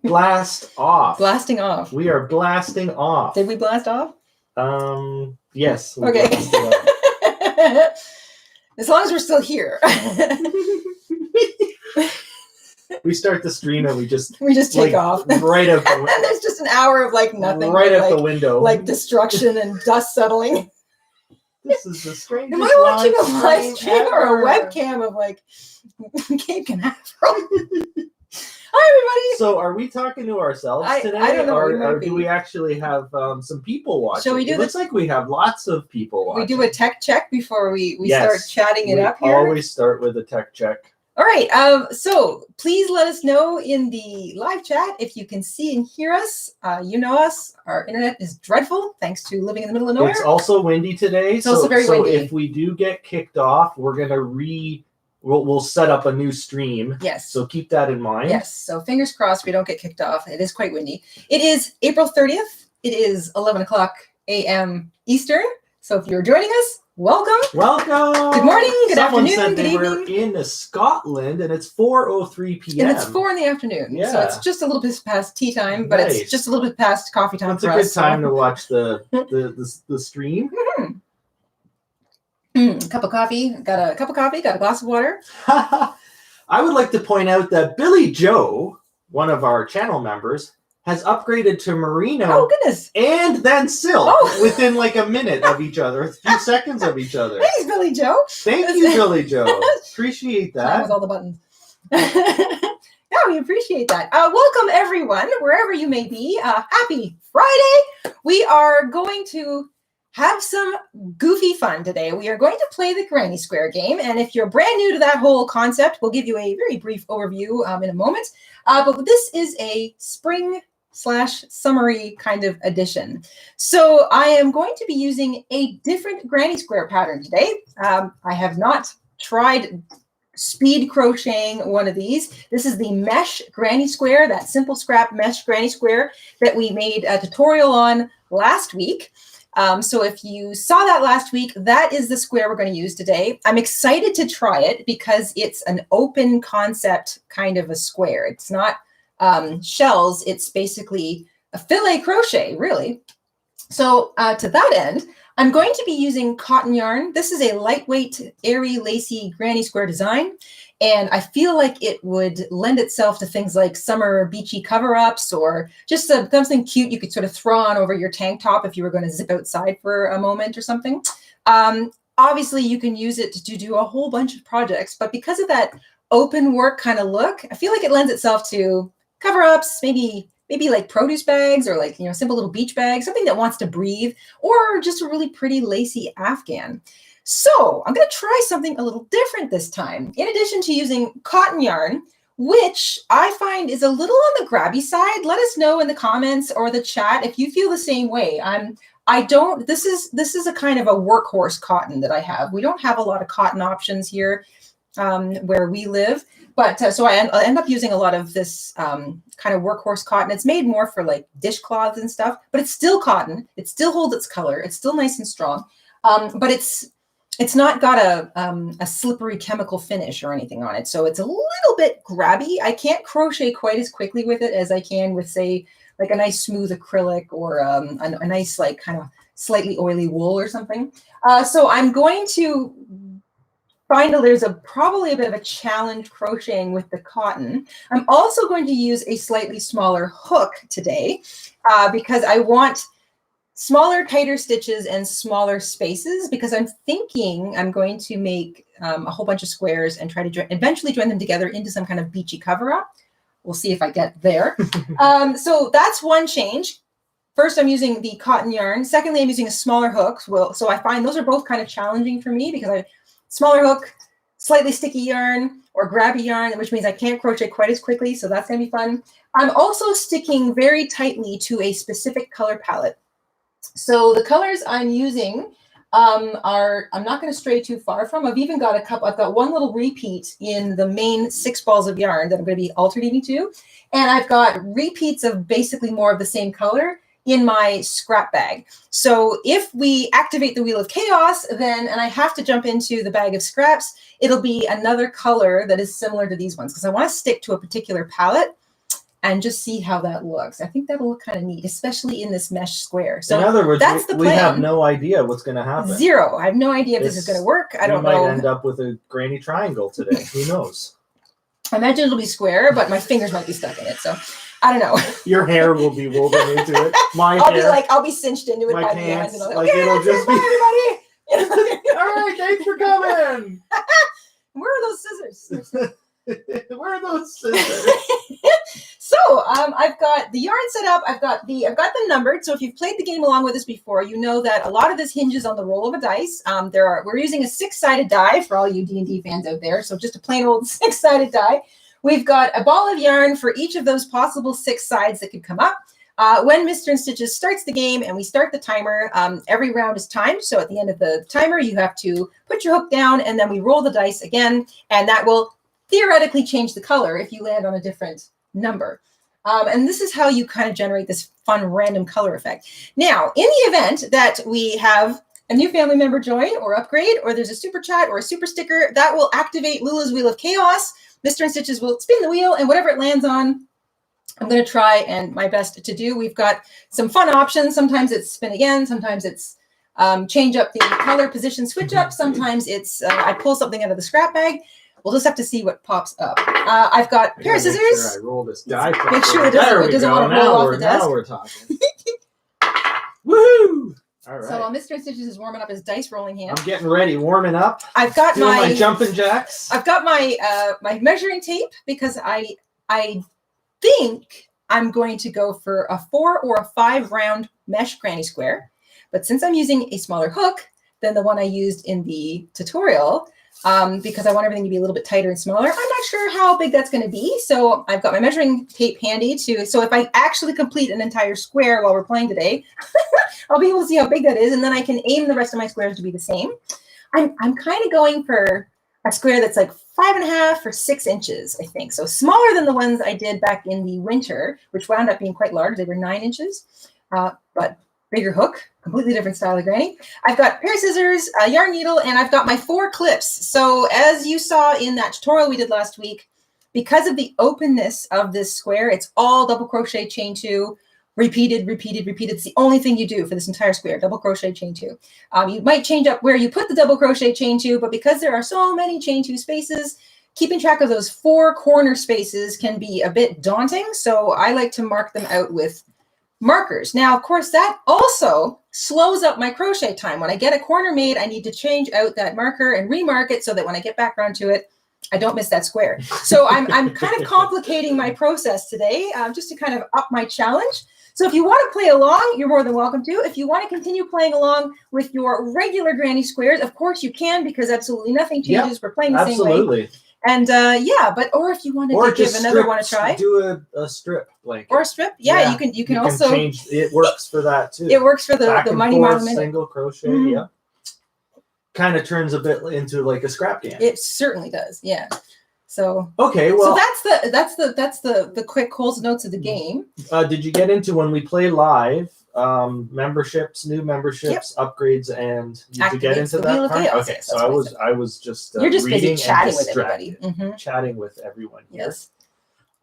Blast off. Blasting off. We are blasting off. Did we blast off? Yes. Okay. As long as we're still here. We start the stream and we just take off. Right out the window. And there's just an hour of like nothing. Right out the window. Like destruction and dust settling. This is the strangest. Am I watching a live stream or a webcam of like Cape Canaveral? Hi, everybody. So, are we talking to ourselves today? I don't know. Or do we actually have some people watching? So we do. It looks like we have lots of people watching. We do a tech check before we start chatting it up here. We always start with a tech check. All right. So please let us know in the live chat if you can see and hear us. You know us. Our internet is dreadful thanks to living in the middle of nowhere. It's also windy today. It's also very windy. So if we do get kicked off, we're gonna we'll set up a new stream. Yes. So keep that in mind. Yes. So fingers crossed we don't get kicked off. It is quite windy. It is April 30th. It is 11 o'clock a.m. Eastern. So if you're joining us, welcome. Welcome. Good morning. Good Someone afternoon. Said good they evening. were in Scotland, and it's 4:03 p.m. And it's 4 in the afternoon. Yeah. So it's just a little bit past tea time, but it's just a little bit past coffee time. It's a good time to watch the stream. Cup of coffee. Got a cup of coffee. Got a glass of water. I would like to point out that Billy Joe, one of our channel members, has upgraded to Merino. Oh, goodness. And then silk within like a minute of each other, a few seconds of each other. Thanks, Billy Joe. Thank you, Billy Joe. Appreciate that. With all the buttons. Yeah, we appreciate that. Welcome, everyone, wherever you may be. Happy Friday. We are going to have some goofy fun today. We are going to play the Granny Square game. And if you're brand new to that whole concept, we'll give you a very brief overview in a moment. But this is a spring/summery kind of edition. So I am going to be using a different Granny Square pattern today. I have not tried speed crocheting one of these. This is the mesh Granny Square, that simple scrap mesh Granny Square that we made a tutorial on last week. So if you saw that last week, that is the square we're going to use today. I'm excited to try it because it's an open concept kind of a square. It's not shells. It's basically a filet crochet, really. So to that end, I'm going to be using cotton yarn. This is a lightweight, airy, lacy Granny Square design. And I feel like it would lend itself to things like summer beachy cover-ups or just something cute you could sort of throw on over your tank top if you were going to zip outside for a moment or something. Obviously, you can use it to do a whole bunch of projects, but because of that open work kind of look, I feel like it lends itself to cover-ups, maybe like produce bags or like, simple little beach bags, something that wants to breathe, or just a really pretty lacy Afghan. So I'm going to try something a little different this time. In addition to using cotton yarn, which I find is a little on the grabby side, let us know in the comments or the chat if you feel the same way. This is a kind of a workhorse cotton that I have. We don't have a lot of cotton options here where we live, but so I end up using a lot of this kind of workhorse cotton. It's made more for like dishcloths and stuff, but it's still cotton. It still holds its color. It's still nice and strong, but it's not got a slippery chemical finish or anything on it. So it's a little bit grabby. I can't crochet quite as quickly with it as I can with, say, like a nice smooth acrylic or a nice like kind of slightly oily wool or something. So I'm going to find there's probably a bit of a challenge crocheting with the cotton. I'm also going to use a slightly smaller hook today because I want smaller, tighter stitches and smaller spaces because I'm thinking I'm going to make a whole bunch of squares and try to eventually join them together into some kind of beachy cover-up. We'll see if I get there. So that's one change. First, I'm using the cotton yarn. Secondly, I'm using a smaller hook. So I find those are both kind of challenging for me because smaller hook, slightly sticky yarn or grabby yarn, which means I can't crochet quite as quickly. So that's going to be fun. I'm also sticking very tightly to a specific color palette. So the colors I'm using I'm not going to stray too far from. I've even got I've got one little repeat in the main 6 balls of yarn that I'm going to be alternating to. And I've got repeats of basically more of the same color in my scrap bag. So if we activate the Wheel of Chaos, and I have to jump into the bag of scraps, it'll be another color that is similar to these ones because I want to stick to a particular palette. and just see how that looks. I think that'll look kind of neat, especially in this mesh square. So in other words, that's the plan. We have no idea what's going to happen. Zero. I have no idea if this is going to work. I don't know. We might end up with a granny triangle today. Who knows? I imagine it'll be square, but my fingers might be stuck in it. So I don't know. Your hair will be woven into it. I'll be cinched into it my by pants, the end. like it'll just be everybody. All right, thanks for coming. Where are those scissors? Where are those scissors? So I've got the yarn set up. I've got them numbered. So if you've played the game along with us before, you know that a lot of this hinges on the roll of a dice. We're using a 6-sided die for all you D&D fans out there. So just a plain old 6-sided die. We've got a ball of yarn for each of those possible 6 sides that could come up. When Mr. InStitches starts the game and we start the timer, every round is timed. So at the end of the timer, you have to put your hook down and then we roll the dice again. And that will theoretically change the color if you land on a different number. And this is how you kind of generate this fun random color effect. Now, in the event that we have a new family member join or upgrade, or there's a super chat or a super sticker, that will activate Lula's Wheel of Chaos. Mr. InStitches will spin the wheel and whatever it lands on, I'm going to try and my best to do. We've got some fun options. Sometimes it's spin again. Sometimes it's change up the color position, switch up. Sometimes it's I pull something out of the scrap bag. We'll just have to see what pops up. I've got a pair of scissors. Make sure I roll this die properly. Make sure it doesn't want to roll off the desk. Now we're talking. Woohoo! All right. So while Mr. InStitches is warming up his dice rolling hand, I'm getting ready, warming up. I've got doing my jumping jacks. I've got my my measuring tape because I think I'm going to go for a 4 or a 5 round mesh granny square. But since I'm using a smaller hook than the one I used in the tutorial, because I want everything to be a little bit tighter and smaller, I'm not sure how big that's going to be. So I've got my measuring tape handy so if I actually complete an entire square while we're playing today, I'll be able to see how big that is. And then I can aim the rest of my squares to be the same. I'm kind of going for a square that's like 5.5 or 6 inches, I think. So smaller than the ones I did back in the winter, which wound up being quite large. They were 9 inches, but bigger hook, completely different style of granny. I've got a pair of scissors, a yarn needle, and I've got my 4 clips. So as you saw in that tutorial we did last week, because of the openness of this square, it's all double crochet, chain 2, repeated, repeated, repeated. It's the only thing you do for this entire square, double crochet, chain 2. You might change up where you put the double crochet, chain 2, but because there are so many chain 2 spaces, keeping track of those 4 corner spaces can be a bit daunting. So I like to mark them out with markers. Now, of course, that also slows up my crochet time. When I get a corner made, I need to change out that marker and remark it so that when I get back around to it, I don't miss that square. So I'm kind of complicating my process today just to kind of up my challenge. So if you want to play along, you're more than welcome to. If you want to continue playing along with your regular granny squares, of course you can, because absolutely nothing changes. Yep, we're playing the same way. Absolutely. And or if you wanted to give another one a try, do a strip blanket or a strip. Yeah, you can also change. It works for that too. It works for the money monument. Single crochet. Mm-hmm. Yeah, kind of turns a bit into like a scrap can. It certainly does. Yeah. So okay, well, so that's the quick Coles notes of the game. Did you get into when we play live? Memberships, new memberships, upgrades, and did you get into that part? Okay, so I was just you're just busy chatting with everybody, chatting with everyone here. Yes.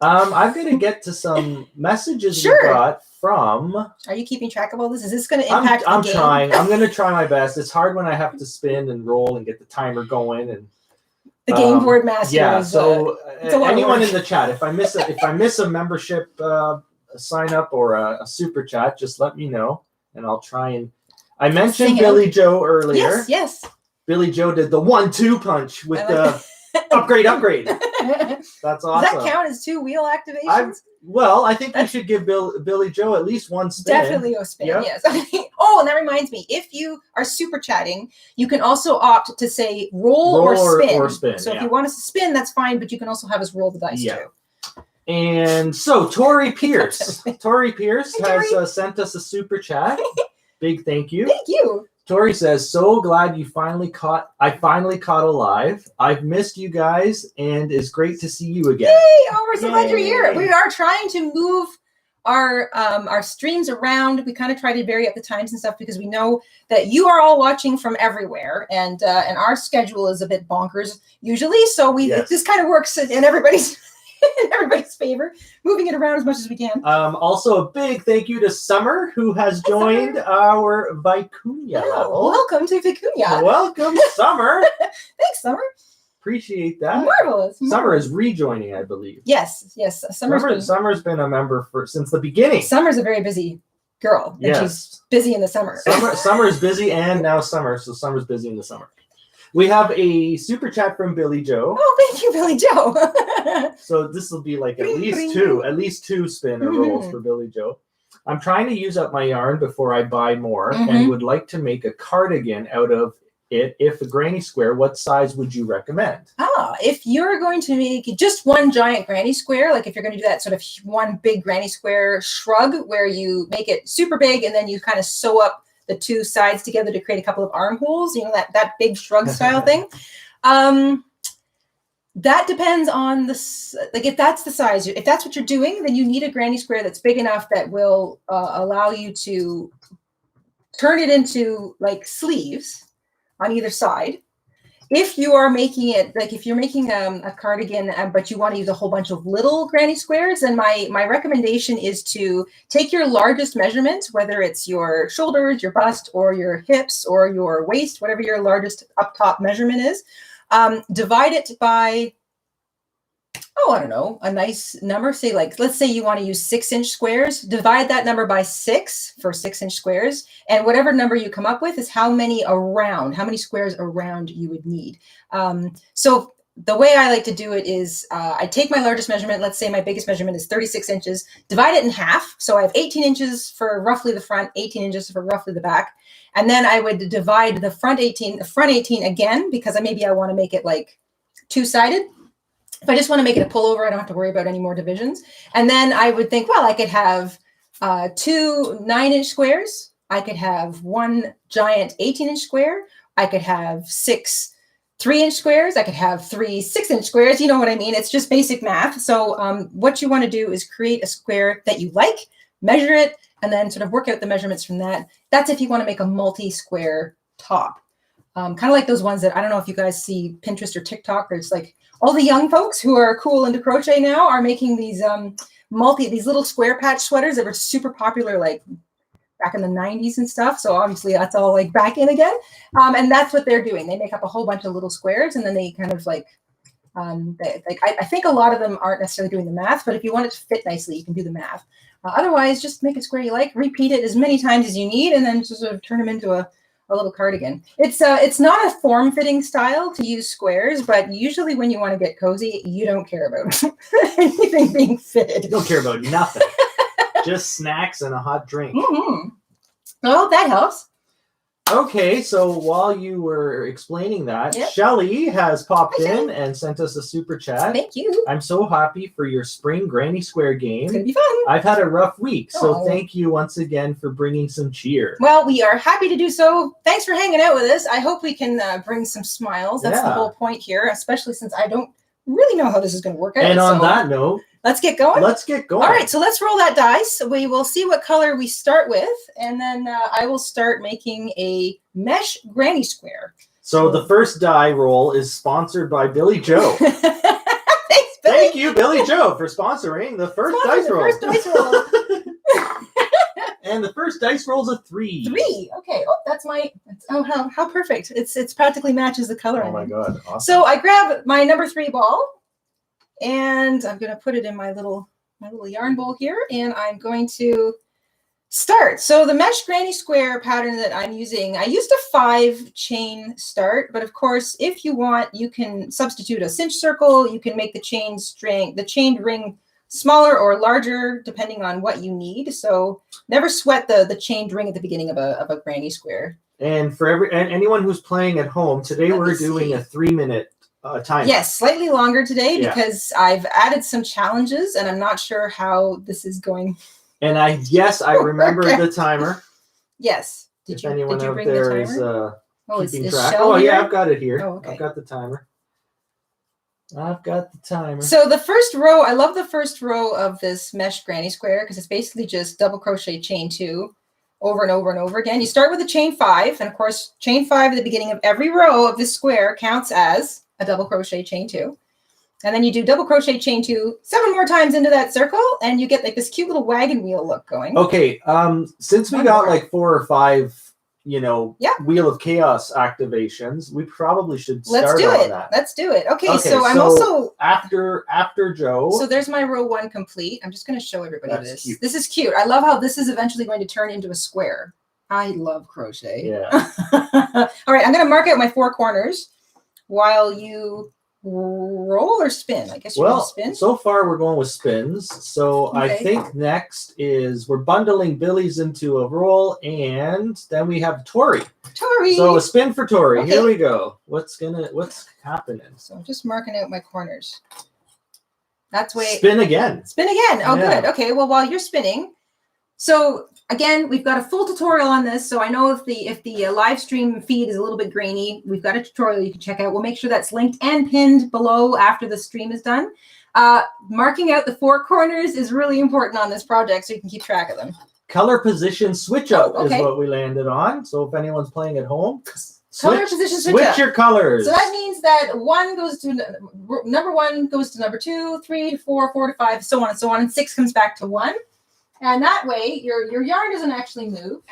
I'm going to get to some messages we got from. Are you keeping track of all this? Is this going to impact? I'm trying. I'm going to try my best. It's hard when I have to spin and roll and get the timer going and. The game board master. Yeah. So anyone in the chat, if I miss a membership. A sign up or a super chat, just let me know and I'll try and I mentioned Billy Joe earlier. Yes. Billy Joe did the 1-2 punch with the upgrade. That's awesome. Does that count as 2 wheel activations? I think we should give Billy Joe at least 1 spin. Definitely a spin, yes. Oh, and that reminds me, if you are super chatting, you can also opt to say roll or spin. So if you want us to spin, that's fine, but you can also have us roll the dice too. And so Tori Pierce has sent us a super chat. Big thank you. Thank you. Tori says, so glad I finally caught alive. I've missed you guys and it's great to see you again. Yay! Oh, we're so glad you're here. We are trying to move our streams around. We kind of try to vary up the times and stuff because we know that you are all watching from everywhere and our schedule is a bit bonkers usually. So it just kind of works in everybody's in everybody's favor, moving it around as much as we can. Also, a big thank you to Summer, who has joined our Vicuña level. Welcome to Vicuña. Welcome, Summer. Thanks, Summer. Appreciate that. Marvelous. Summer is rejoining, I believe. Yes. Summer's been a member since the beginning. Summer's a very busy girl. And she's busy in the summer. Summer is busy, and now summer, so Summer's busy in the summer. We have a super chat from Billy Joe. Oh, thank you, Billy Joe. So this will be like at least two spin or rolls for Billy Joe. I'm trying to use up my yarn before I buy more, and would like to make a cardigan out of it. If a granny square, what size would you recommend? If you're going to make just one giant granny square, like if you're going to do that sort of one big granny square shrug where you make it super big and then you kind of sew up the two sides together to create a couple of armholes, you know, that big shrug style thing. That depends on like if that's the size, if that's what you're doing, then you need a granny square that's big enough that will allow you to turn it into like sleeves on either side. If you are making it, like if you're making a cardigan, but you want to use a whole bunch of little granny squares, then my recommendation is to take your largest measurement, whether it's your shoulders, your bust, or your hips, or your waist, whatever your largest up top measurement is, divide it by, I don't know, a nice number. Say like, let's say you want to use 6-inch squares, divide that number by 6 for 6-inch squares. And whatever number you come up with is how many squares around you would need. So the way I like to do it is I take my largest measurement. Let's say my biggest measurement is 36 inches, divide it in half. So I have 18 inches for roughly the front, 18 inches for roughly the back. And then I would divide the front 18 again, because maybe I want to make it like two-sided. If I just want to make it a pullover, I don't have to worry about any more divisions. And then I would think, well, I could have 2 9-inch squares. I could have 1 giant 18-inch square. I could have 6 3-inch squares. I could have 3 6-inch squares. You know what I mean? It's just basic math. So what you want to do is create a square that you like, measure it, and then sort of work out the measurements from that. That's if you want to make a multi-square top. Kind of like those ones that, I don't know if you guys see Pinterest or TikTok, or it's like all the young folks who are cool into crochet now are making these these little square patch sweaters that were super popular like back in the 90s and stuff. So obviously that's all like back in again. And that's what they're doing. They make up a whole bunch of little squares, and then they kind of like, I think a lot of them aren't necessarily doing the math, but if you want it to fit nicely, you can do the math. Otherwise, just make a square you like, repeat it as many times as you need, and then just sort of turn them into a little cardigan. It's not a form-fitting style to use squares, but usually when you want to get cozy, you don't care about anything being fitted. You don't care about nothing. Just snacks and a hot drink. Well, that helps. Okay, so while you were explaining that, Shelly has popped in and sent us a super chat. Thank you. I'm so happy for your spring granny square game. It's going to be fun. I've had a rough week, so thank you once again for bringing some cheer. Well, we are happy to do so. Thanks for hanging out with us. I hope we can bring some smiles. That's the whole point here, especially since I don't really know how this is going to work out. And on that note, let's get going. Let's get going. All right, so let's roll that dice. We will see what color we start with, and then I will start making a mesh granny square. So the first die roll is sponsored by Billy Joe. Thanks, Billy. Thank you, Billy Joe, for sponsoring the first dice roll. And the first dice roll is a 3. 3. Okay. Oh, that's how perfect. It's practically matches the color. Oh my god. Awesome. So I grab my number 3 ball, and I'm going to put it in my little yarn bowl here, and I'm going to start. So the mesh granny square pattern that I'm using, I used a 5-chain start, but of course, if you want, you can substitute a cinch circle. You can make the chained ring smaller or larger, depending on what you need. So never sweat the chained ring at the beginning of a granny square. And for anyone who's playing at home, today we're doing a 3-minute timer. Yes, slightly longer today because I've added some challenges, and I'm not sure how this is going. And I remember the timer. Yes. If anyone out there is keeping track. Oh, yeah, I've got it here. Oh, okay. I've got the timer. So the first row, I love the first row of this mesh granny square because it's basically just double crochet chain 2 over and over and over again. You start with a chain 5, and of course, chain 5 at the beginning of every row of this square counts as a double crochet chain 2. And then you do double crochet, chain 2, 7 more times into that circle, and you get like this cute little wagon wheel look going. Okay, since we got like 4 or 5, you know, Wheel of Chaos activations, we probably should start on that. Let's do it. Okay, so I'm also after Joe. So there's my row 1 complete. I'm just going to show everybody this. Cute. This is cute. I love how this is eventually going to turn into a square. I love crochet. Yeah. All right, I'm going to mark out my 4 corners while you roll or spin. I guess you're going to spin. So far we're going with spins. So okay. I think next is we're bundling Billy's into a roll, and then we have Tori. So a spin for Tori. Okay. Here we go. What's happening? So I'm just marking out my corners. That's way. Spin again. Spin again. Oh, yeah. Good. Okay. Well, while you're spinning, so again, we've got a full tutorial on this. So I know if the live stream feed is a little bit grainy, we've got a tutorial you can check out. We'll make sure that's linked and pinned below after the stream is done. Marking out the 4 corners is really important on this project, so you can keep track of them. Color position switch up is what we landed on. So if anyone's playing at home, color position switch your colors. So that means that 1 goes to number 1 goes to number 2, 3 to 4, 4 to 5, so on and so on, and 6 comes back to 1. And that way, your yarn doesn't actually move.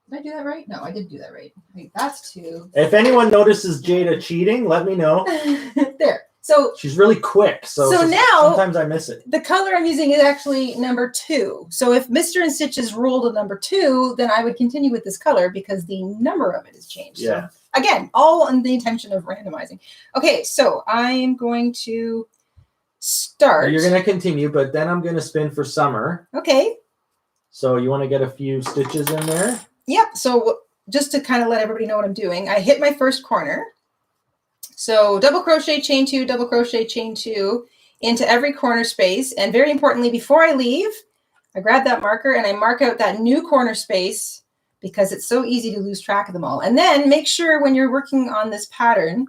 Did I do that right? No, I did do that right. Wait, that's 2. If anyone notices Jayda cheating, let me know. There. So she's really quick. So now sometimes I miss it. The color I'm using is actually number 2. So if Mr. InStitches rolled a number 2, then I would continue with this color because the number of it has changed. Yeah. So again, all in the intention of randomizing. Okay, so I'm going to start. You're going to continue, but then I'm going to spin for Summer. Okay. So you want to get a few stitches in there? Yep. So just to kind of let everybody know what I'm doing, I hit my first corner. So double crochet, chain 2, double crochet, chain 2 into every corner space. And very importantly, before I leave, I grab that marker and I mark out that new corner space because it's so easy to lose track of them all. And then make sure when you're working on this pattern,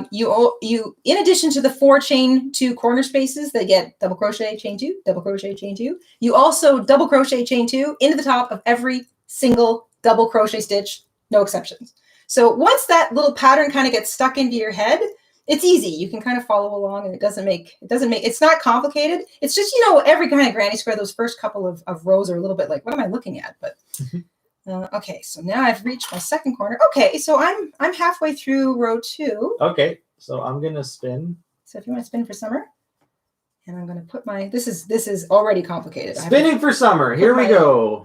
you in addition to the 4 chain 2 corner spaces that get double crochet, chain 2, double crochet, chain 2, you also double crochet, chain 2 into the top of every single double crochet stitch, no exceptions. So once that little pattern kind of gets stuck into your head, it's easy. You can kind of follow along, and it's not complicated. It's just, you know, every kind of granny square, those first couple of rows are a little bit like, what am I looking at? But okay, so now I've reached my second corner. Okay, so I'm halfway through row 2. Okay, so I'm gonna spin. So if you want to spin for Summer, and I'm gonna put my this is already complicated. Spinning for Summer. Here we go.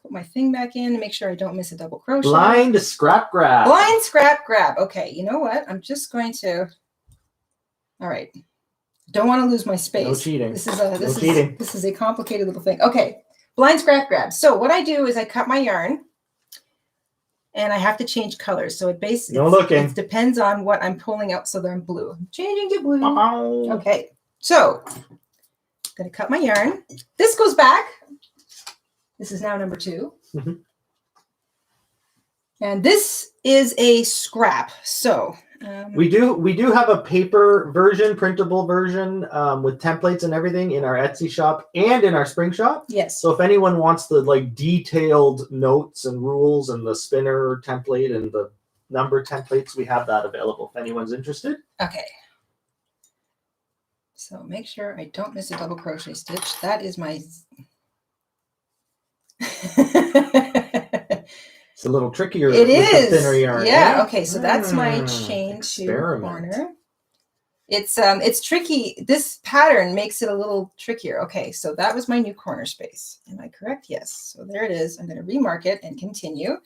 Put my thing back in to make sure I don't miss a double crochet. Blind scrap grab. Blind scrap grab. Okay, you know what? I'm just going to. All right. Don't want to lose my space. No cheating. This is a complicated little thing. Okay. Blind scrap grab. So what I do is I cut my yarn, and I have to change colors. So it depends on what I'm pulling out. So they're in blue. I'm changing to blue. Okay. So I'm going to cut my yarn. This goes back. This is now number 2. Mm-hmm. And this is a scrap. So we do have a paper version, printable version with templates and everything in our Etsy shop and in our Spring Shop. Yes. So if anyone wants the like detailed notes and rules and the spinner template and the number templates, we have that available if anyone's interested. Okay. So make sure I don't miss a double crochet stitch. That is my... It's a little trickier. It is. The thinner yarn. Yeah. Okay. So that's my chain 2 corner. It's tricky. This pattern makes it a little trickier. Okay. So that was my new corner space. Am I correct? Yes. So there it is. I'm going to remark it and continue.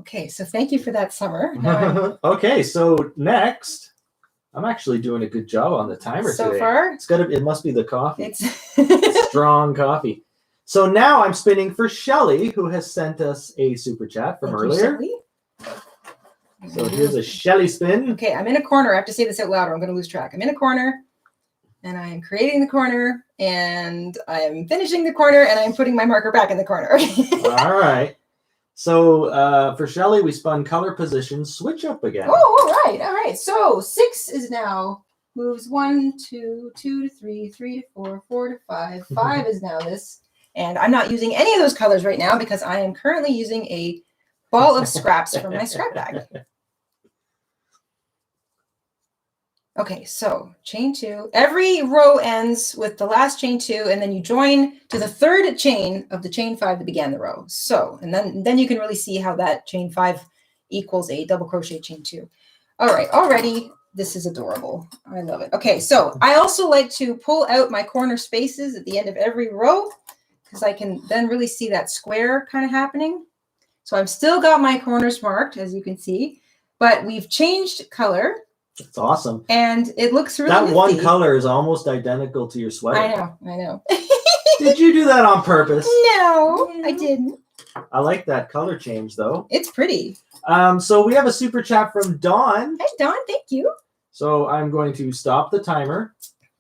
Okay. So thank you for that, Summer. Okay. So next, I'm actually doing a good job on the timer so today. Far. It must be the coffee. It's strong coffee. So now I'm spinning for Shelly, who has sent us a super chat from earlier. So here's a Shelly spin. Okay, I'm in a corner. I have to say this out loud or I'm going to lose track. I'm in a corner, and I am creating the corner, and I am finishing the corner, and I'm putting my marker back in the corner. All right. So for Shelly, we spun color position, switch up again. Oh, all right. So 6 is now moves 1, 2, 2 to 3, 3 to 4, 4 to 5. 5 is now this. And I'm not using any of those colors right now because I am currently using a ball of scraps from my scrap bag. Okay, so chain 2. Every row ends with the last chain 2, and then you join to the third chain of the chain 5 that began the row. So, and then you can really see how that chain 5 equals a double crochet chain 2. All right, already this is adorable. I love it. Okay, so I also like to pull out my corner spaces at the end of every row because I can then really see that square kind of happening. So I've still got my corners marked, as you can see, but we've changed color. It's awesome. And it looks really That nifty. one color is almost identical to your sweater. I know. Did you do that on purpose? No, I didn't. I like that color change, though. It's pretty. So we have a super chat from Dawn. Hey, Dawn, thank you. So I'm going to stop the timer.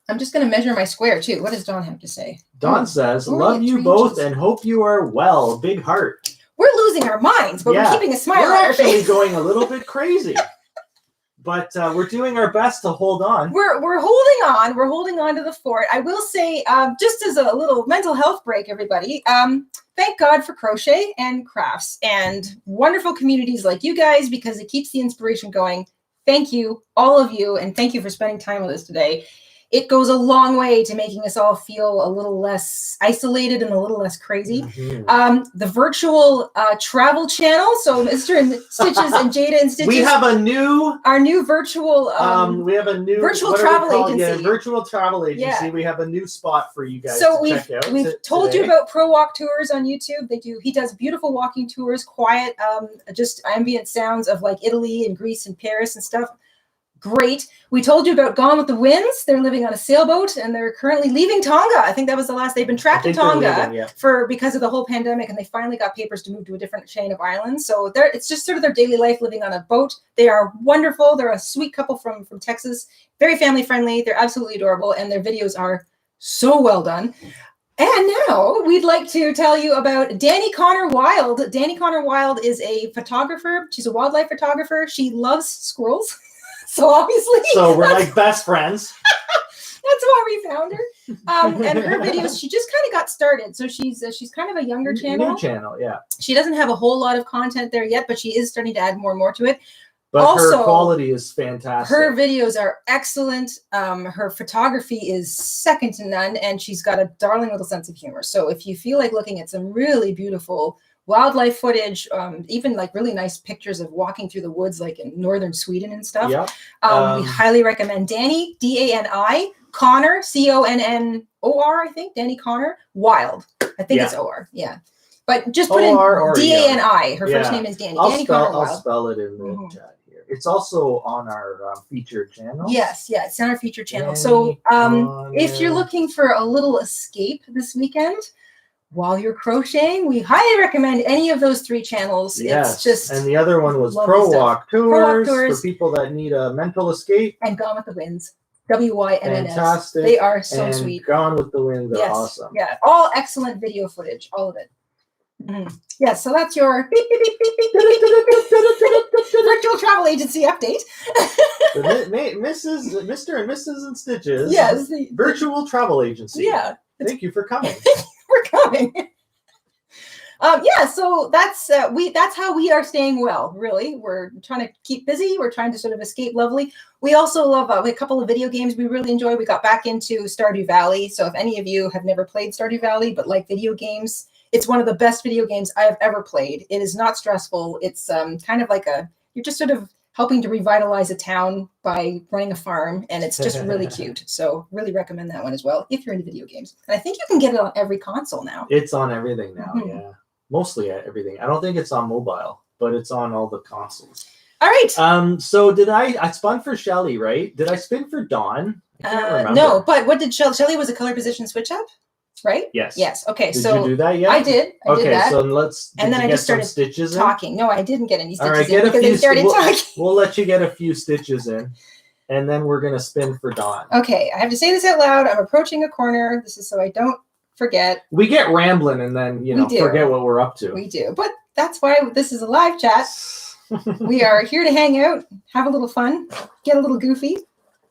I'm just going to measure my square, too. What does Dawn have to say? Dawn says, love you both and hope you are well. Big heart. We're losing our minds, but we're keeping a smile on our face. We're actually going a little bit crazy. But we're doing our best to hold on. We're holding on. We're holding on to the fort. I will say, just as a little mental health break, everybody, thank God for crochet and crafts and wonderful communities like you guys, because it keeps the inspiration going. Thank you, all of you, and thank you for spending time with us today. It goes a long way to making us all feel a little less isolated and a little less crazy. Mm-hmm. The virtual travel channel. So Mr. InStitches and Jayda InStitches. We have our new virtual we have a new virtual travel agency. Yeah, virtual travel agency. Yeah. We have a new spot for you guys to check out. We've told you about Pro Walk Tours on YouTube. He does beautiful walking tours, quiet, just ambient sounds of like Italy and Greece and Paris and stuff. Great. We told you about Gone with the Winds. They're living on a sailboat and they're currently leaving Tonga. I think that was the last. They've been trapped in Tonga because of the whole pandemic, and they finally got papers to move to a different chain of islands. So it's just sort of their daily life living on a boat. They are wonderful. They're a sweet couple from Texas, very family friendly. They're absolutely adorable, and their videos are so well done. And now we'd like to tell you about Danny Connor Wild. Danny Connor Wild is a photographer. She's a wildlife photographer. She loves squirrels. So obviously, we're like best friends. That's why we found her. And her videos, she just kind of got started. So she's kind of a younger channel. New channel, yeah. She doesn't have a whole lot of content there yet, but she is starting to add more and more to it. But also, her quality is fantastic. Her videos are excellent. Her photography is second to none, and she's got a darling little sense of humor. So if you feel like looking at some really beautiful wildlife footage, even like really nice pictures of walking through the woods, like in northern Sweden and stuff. Yeah. We highly recommend Danny, D-A-N-I, Connor, C-O-N-N-O-R, I think, Danny Connor, Wild. I think it's O-R, yeah. But just put in D-A-N-I. Her first name is Danny. Danny Connor Wild. I'll spell it in the chat here. It's also on our featured channel. Yes, it's on our featured channel. So if you're looking for a little escape this weekend, while you're crocheting, we highly recommend any of those 3 channels. Yes. It's just, and the other one was Pro Walk Tours for people that need a mental escape. And Gone with the Winds. W-Y-N-N-S. Fantastic. They are so sweet. Gone with the Winds are awesome. Yeah, all excellent video footage, all of it. Mm-hmm. Yes, so that's your beep, beep, beep, beep, beep, beep, beep, beep, virtual travel agency update. Mr. and Mrs. InStitches. Yes. Virtual travel agency. Yeah. Thank you for coming. We're coming. So that's how we are staying well, really. We're trying to keep busy. We're trying to sort of escape lovely. We also love a couple of video games we really enjoy. We got back into Stardew Valley. So if any of you have never played Stardew Valley but like video games, it's one of the best video games I have ever played. It is not stressful. It's kind of like you're just sort of helping to revitalize a town by running a farm, and it's just really cute. So really recommend that one as well if you're into video games. And I think you can get it on every console now. It's on everything now, yeah. Mostly everything. I don't think it's on mobile, but it's on all the consoles. All right. So did I spun for Shelly, right? Did I spin for Dawn? I can't remember. No, but what did Shelly was a color position switch up? Right? Yes. Okay. Did you do that yet? I did. I did that. So and then I just started stitches talking. No, I didn't get any stitches all right, in because they started talking. We'll let you get a few stitches in, and then we're gonna spin for Dawn. Okay. I have to say this out loud. I'm approaching a corner. This is so I don't forget. We get rambling and then forget what we're up to. We do, but that's why this is a live chat. We are here to hang out, have a little fun, get a little goofy.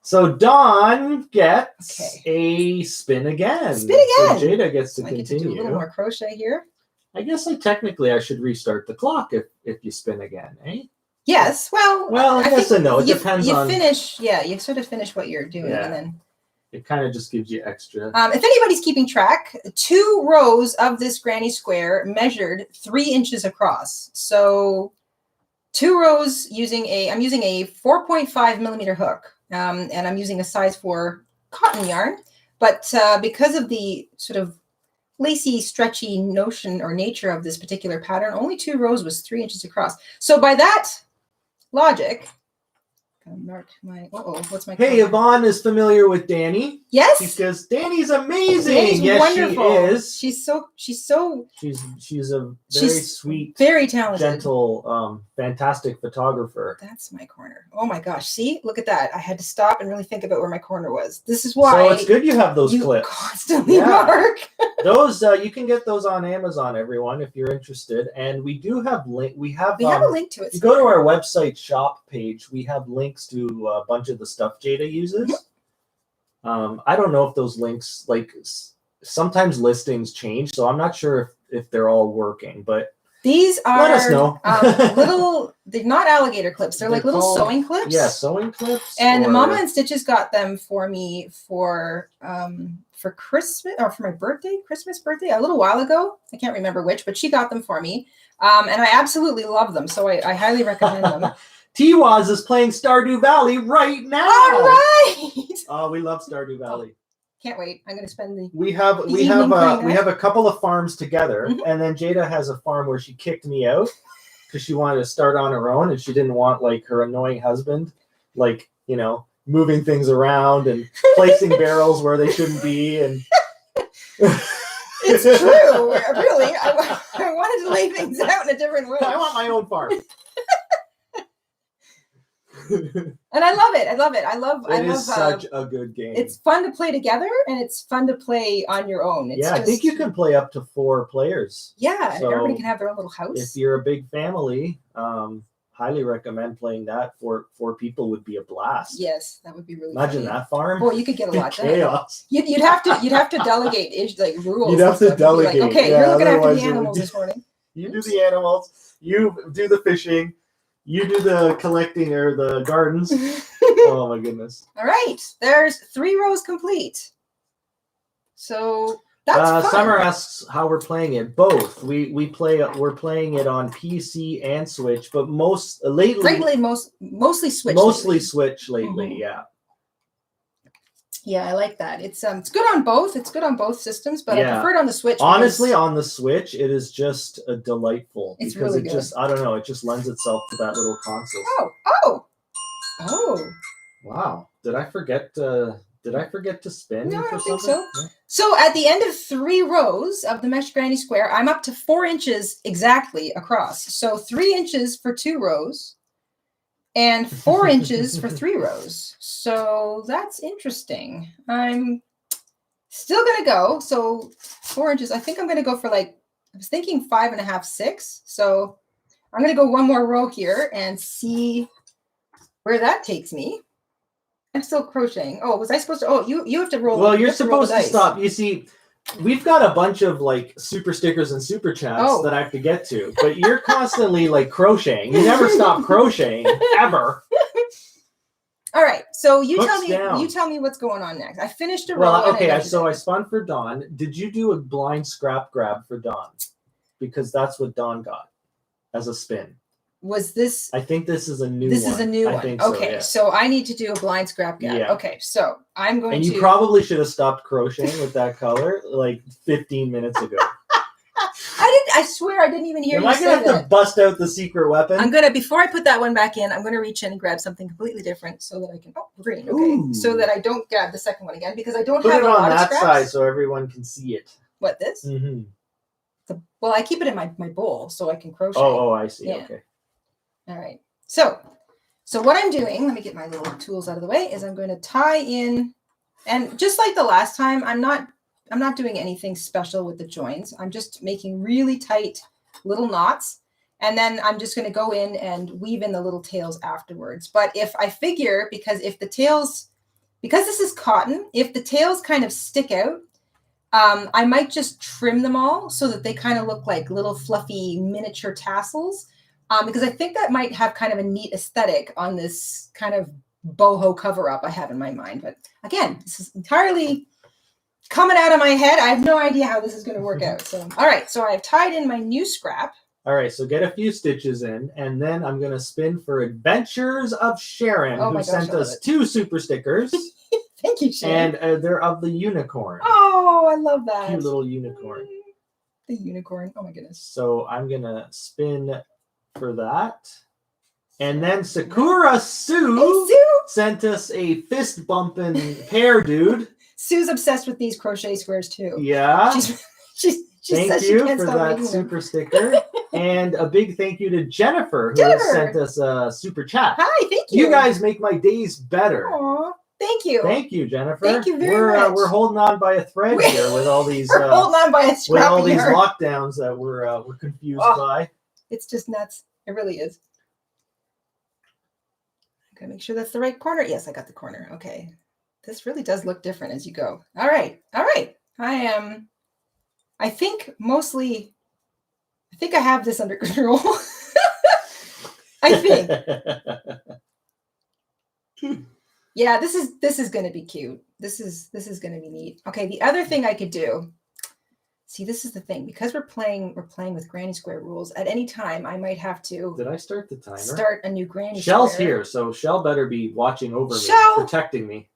So Dawn gets a spin again. Spin again. So Jayda gets to I continue. Get to do a little more crochet here. I guess technically I should restart the clock if you spin again, eh? Yes. Well, I guess think no. It you, depends you on. finish. Yeah, you sort of finish what you're doing, Yeah. and then. It kind of just gives you extra. If anybody's keeping track, 2 rows of this granny square measured 3 inches across. So 2 rows I'm using a 4.5 millimeter hook, and I'm using a size 4 cotton yarn. But because of the sort of lacy, stretchy notion or nature of this particular pattern, only 2 rows was 3 inches across. So by that logic, mark my what's my Hey, Yvonne is familiar with Danny. Yes, because Danny's amazing. Danny's yes, wonderful. she is. She's a very sweet, very talented, gentle, fantastic photographer. That's my corner. Oh my gosh! See, look at that. I had to stop and really think about where my corner was. This is why. So it's good you have those clips. Constantly mark. Those you can get those on Amazon, everyone, if you're interested. And we do have we have a link to it. You go to our website shop page. We have links to a bunch of the stuff Jayda uses. I don't know if those links, like, sometimes listings change, so I'm not sure if they're all working. But these are let us know. little. They're not alligator clips. They're like little sewing clips. Yeah, sewing clips. And Mama InStitches got them for me for Christmas or for my Christmas birthday, a little while ago. I can't remember which, but she got them for me. And I absolutely love them. So I highly recommend them. T-Waz is playing Stardew Valley right now. All right. Oh, we love Stardew Valley. Can't wait. I'm going to spend the we have a couple of farms together, and then Jayda has a farm where she kicked me out because she wanted to start on her own, and she didn't want, like, her annoying husband, like, moving things around and placing barrels where they shouldn't be. And it's true, really. I wanted to lay things out in a different way. I want my own farm. And I love it. I love it. It is such a good game. It's fun to play together, and it's fun to play on your own. I think you can play up to 4 players. Yeah, so everybody can have their own little house. If you're a big family, highly recommend playing that. 4 people would be a blast. Yes, that would be really. Imagine that farm. Boy, you could get a lot done. Chaos. You'd have to delegate like rules. You'd have to delegate. Like, okay, you're looking after the animals this morning. You do the animals. You do the fishing. You do the collecting or the gardens. Oh my goodness. All right. There's 3 rows complete. So that's fun. Summer asks how we're playing it. Both. We're playing it on PC and Switch, but mostly Switch. Mostly Switch lately, yeah. Yeah, I like that. It's good on both. It's good on both systems, but I prefer it on the Switch. Honestly, on the Switch, it is just delightful. It's because really good. I don't know, it just lends itself to that little console. Oh. Wow. Did I forget to spin? No, I for don't think something? so. So at the end of 3 rows of the mesh granny square, I'm up to 4 inches exactly across. So 3 inches for 2 rows. And 4 inches for 3 rows. So that's interesting. I'm still going to go. So 4 inches. I think I'm going to go for, like, I was thinking 5.5, 6. So I'm going to go 1 more row here and see where that takes me. I'm still crocheting. Oh, was I supposed to? Oh, you have to roll. Well, you're supposed to stop. You see, we've got a bunch of, like, super stickers and super chats that I have to get to, but you're constantly, like, crocheting. You never stop crocheting ever. All right, so you Hooks tell me. down. You tell me what's going on next. I finished a row. Well, okay. So I spun for Dawn. Did you do a blind scrap grab for Dawn? Because that's what Dawn got as a spin. Was this? I think this is a new one. This is a new one. I think okay, so I need to do a blind scrap gap. Yeah. Okay, so I'm going to. And you probably should have stopped crocheting with that color like 15 minutes ago. I swear I didn't even hear you say that. Am I gonna have to bust out the secret weapon? Before I put that one back in, I'm gonna reach in and grab something completely different so that I can. Oh, green. Okay. Ooh. So that I don't grab the second one again because I don't Put have it a lot on of that scraps. side so everyone can see it. What, this? Mm-hmm. Well, I keep it in my bowl so I can crochet. Oh, I see. Yeah. Okay. All right. So what I'm doing, let me get my little tools out of the way, is I'm going to tie in, and just like the last time, I'm not doing anything special with the joins. I'm just making really tight little knots, and then I'm just going to go in and weave in the little tails afterwards. But if I figure, because this is cotton, if the tails kind of stick out, I might just trim them all so that they kind of look like little fluffy miniature tassels. because I think that might have kind of a neat aesthetic on this kind of boho cover up I have in my mind. But again, this is entirely coming out of my head. I have no idea how this is going to work out. So, all right. So I've tied in my new scrap. All right. So get a few stitches in, and then I'm going to spin for Adventures of Sharon, who sent us 2 super stickers. Thank you, Sharon. And they're of the unicorn. Oh, I love that. Cute little unicorn. The unicorn. Oh, my goodness. So I'm going to spin for that. And then Sakura Sue sent us a fist bumping pear dude. Sue's obsessed with these crochet squares too. Yeah. She thank you for that super sticker. And a big thank you to Jennifer, who has sent us a super chat. Hi, thank you. You guys make my days better. Aww, thank you. Thank you, Jennifer. Thank you very much. We're holding on by a thread here with all these we're holding on by a with all these yarn. lockdowns that we're confused by. It's just nuts. It really is. Gotta make sure that's the right corner. Yes, I got the corner. Okay. This really does look different as you go. All right. All right. I think I have this under control. I think. Yeah, this is going to be cute. This is going to be neat. Okay, the other thing I could do. See, this is the thing, because we're playing with granny square rules. At any time, I might have to. Did I start the timer? Start a new granny Shell's square. here, so Shell better be watching over me, protecting me.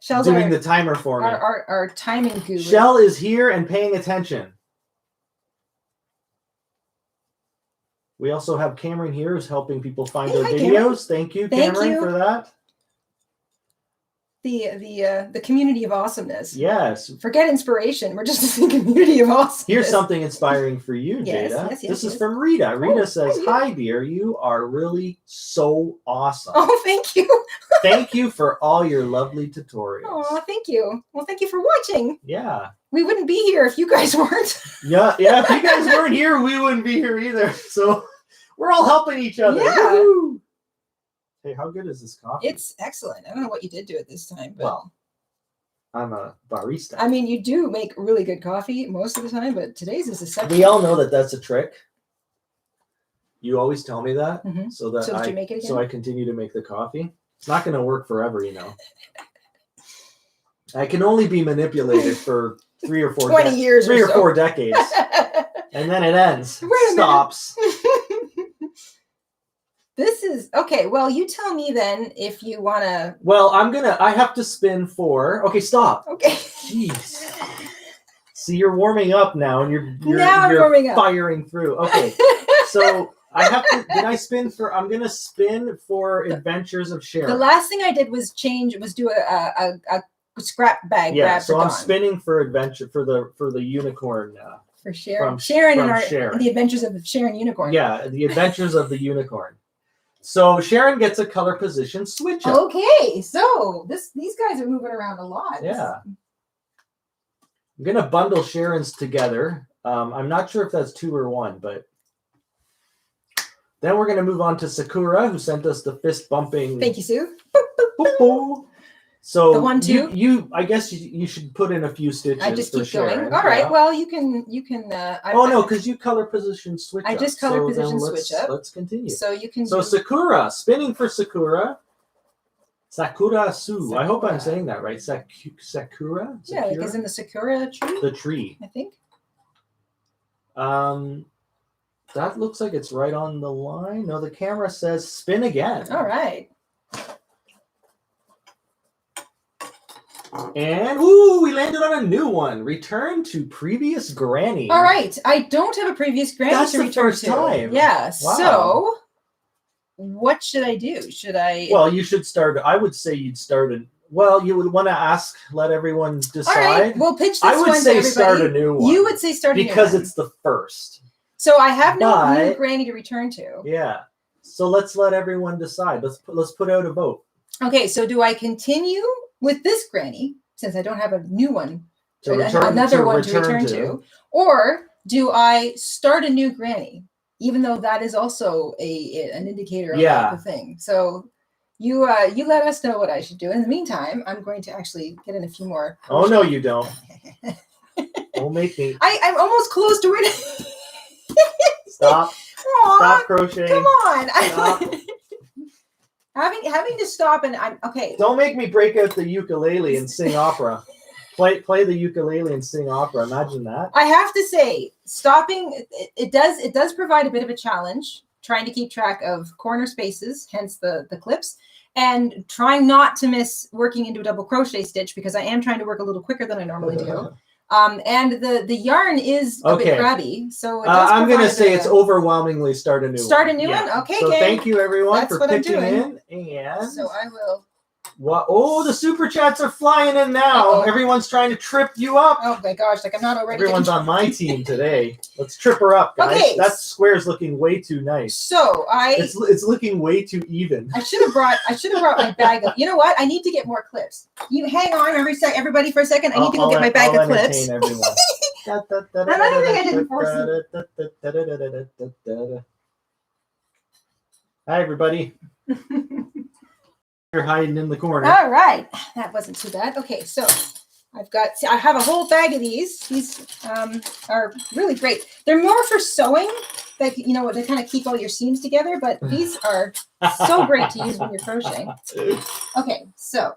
Shell's doing the timer for me. Our timing guru. Shell is here and paying attention. We also have Cameron here, who's helping people find our videos. Cameron. Thank you, Cameron, for that. The community of awesomeness. Yes. Forget inspiration. We're just a community of awesomeness. Here's something inspiring for you, Jayda. Yes, this is from Rita. Rita says, "Hi, dear. You are really so awesome." Oh, thank you. Thank you for all your lovely tutorials. Oh, thank you. Well, thank you for watching. Yeah. We wouldn't be here if you guys weren't. Yeah. If you guys weren't here, we wouldn't be here either. So we're all helping each other. Yeah. Woo-hoo. Hey, how good is this coffee? It's excellent. I don't know what you did to it this time, but well, I'm a barista. I mean, you do make really good coffee most of the time, but today's is exceptional. We all know that that's a trick. You always tell me that, so that you make it again? So I continue to make the coffee. It's not going to work forever, you know. I can only be manipulated for 3 or 4 20 years, 3 or 4 decades, and then it ends. Stops. This is okay. Well, you tell me then if you want to. Well, I have to spin for. Okay, stop. Okay. Jeez. See, you're warming up now, and you're warming up. Firing through. Okay, so I have to. Did I spin for? I'm gonna spin for Adventures of Sharon. The last thing I did was do a scrap bag. Yeah, so I'm spinning for the unicorn. For Sharon. Sharon and Sharon. The Adventures of Sharon Unicorn. Yeah, the Adventures of the Unicorn. So Sharon gets a color position switch up. Okay, so these guys are moving around a lot. Yeah. I'm going to bundle Sharon's together. I'm not sure if that's 2 or 1, but then we're going to move on to Sakura, who sent us the fist bumping. Thank you, Sue. Boop, boop. So the 1, 2. You I guess you should put in a few stitches. I just keep Sharon. going. All right. Yeah. Well, you can. No, because you color position switch. I just color position switch up. Let's continue. So you can. So Sakura, spinning for Sakura. Sakura Su. I hope I'm saying that right. Sakura. Yeah, like is in the Sakura tree. The tree. I think. That looks like it's right on the line. No, the camera says spin again. All right. And we landed on a new one. Return to previous granny. All right. I don't have a previous granny to return to. That's the first time. Yeah. Wow. So what should I do? Should I? Well, you should start. I would say you'd start it. Well, you would want to let everyone decide. All right. We'll pitch this one. I would say start a new one. You would say start a new one. Because it's the first. So I have no new granny to return to. Yeah. So let's let everyone decide. Let's put out a vote. Okay. So do I continue with this granny, since I don't have a new one, another one to return to, or do I start a new granny, even though that is also an indicator of the thing? So you let us know what I should do. In the meantime, I'm going to actually get in a few more. Oh no, you don't. Don't make me. I'm almost close to it. Stop. Aw, Stop crocheting. come on. Stop. having to stop and I'm okay. Don't make me break out the ukulele and sing opera. Play the ukulele and sing opera. Imagine that. I have to say, stopping it does provide a bit of a challenge, trying to keep track of corner spaces, hence the clips, and trying not to miss working into a double crochet stitch because I am trying to work a little quicker than I normally do. And the yarn is a bit grabby, so it does I'm gonna say it's overwhelmingly start a new one. Okay, so gang. thank you everyone That's for what I'm pitching doing. in. And So I will. what? Oh, the super chats are flying in now. Uh-oh. Everyone's trying to trip you up. Oh my gosh! Like I'm not already. Everyone's on my team today. Let's trip her up, guys. Okay. That square's looking way too nice. So it's looking way too even. I should have brought my bag of. You know what? I need to get more clips. You hang on everybody for a second. I need to go get my bag of clips. Everyone. Another thing I didn't foresee. Hi, everybody. You're hiding in the corner. All right, that wasn't too bad. Okay, so I have a whole bag of these. These are really great. They're more for sewing, like they kind of keep all your seams together. But these are so great to use when you're crocheting. Okay, so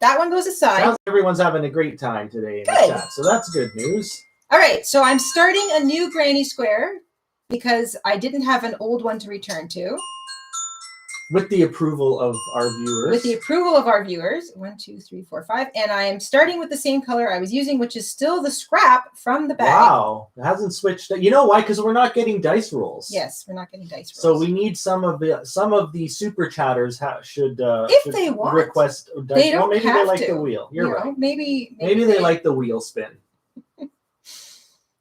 that one goes aside. Sounds like everyone's having a great time today in the chat, so that's good news. All right, so I'm starting a new granny square because I didn't have an old one to return to. With the approval of our viewers. With the approval of our viewers. 1, 2, 3, 4, 5. And I am starting with the same color I was using, which is still the scrap from the bag. Wow. It hasn't switched. You know why? Because we're not getting dice rolls. Yes, we're not getting dice rolls. So we need some of the super chatters should if they want request dice. they don't maybe have they like to. the wheel. You're right. Maybe they like the wheel spin.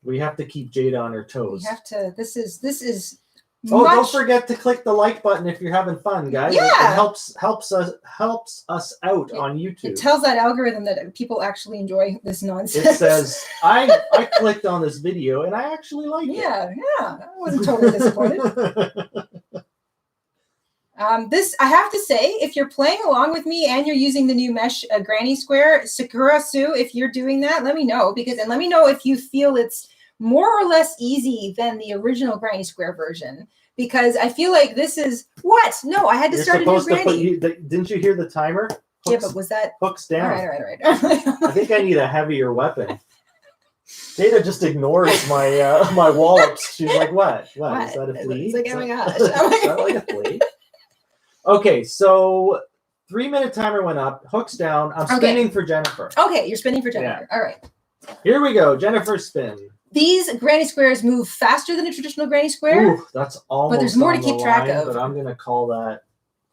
We have to keep Jayda on her toes. We have to. This is. Oh, don't forget to click the like button if you're having fun, guys. Yeah. It helps us out on YouTube. It tells that algorithm that people actually enjoy this nonsense. It says, I clicked on this video and I actually like it. Yeah. I wasn't totally disappointed. This, I have to say, if you're playing along with me and you're using the new mesh granny square, Sakura Sue, if you're doing that, let me know. And let me know if you feel it's more or less easy than the original granny square version, because I feel like this is what? No, I had to start a new granny. Didn't you hear the timer? Yeah, but was that hooks down? All right. I think I need a heavier weapon. Jayda just ignores my my wallops. She's like, "What? Is that a flea?" It's like, oh my gosh, is that like a flea? Okay, so 3-minute timer went up. Hooks down. I'm spinning for Jennifer. Okay, you're spinning for Jennifer. Yeah. All right. Here we go. Jennifer spin. These granny squares move faster than a traditional granny square. Ooh, that's almost. But there's more to keep track of. But I'm gonna call that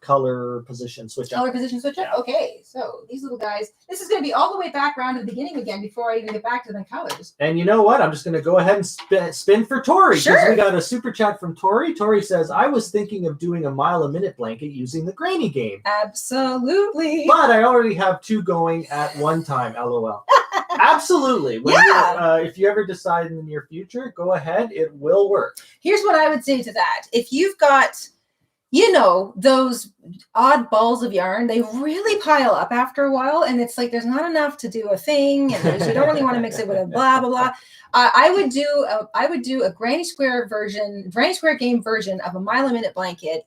color position switch up. Color position switch up. Yeah. Okay, so these little guys. This is going to be all the way back around to the beginning again before I even get back to the colors. And you know what? I'm just going to go ahead and spin for Tori. Sure. We got a super chat from Tori. Tori says, "I was thinking of doing a mile-a-minute blanket using the granny game." Absolutely. But I already have 2 going at one time. LOL. Absolutely. If you ever decide in the near future, go ahead. It will work. Here's what I would say to that. If you've got, those odd balls of yarn, they really pile up after a while. And it's like, there's not enough to do a thing. And you don't really want to mix it with a blah, blah, blah. I would do a granny square game version of a mile-a-minute blanket.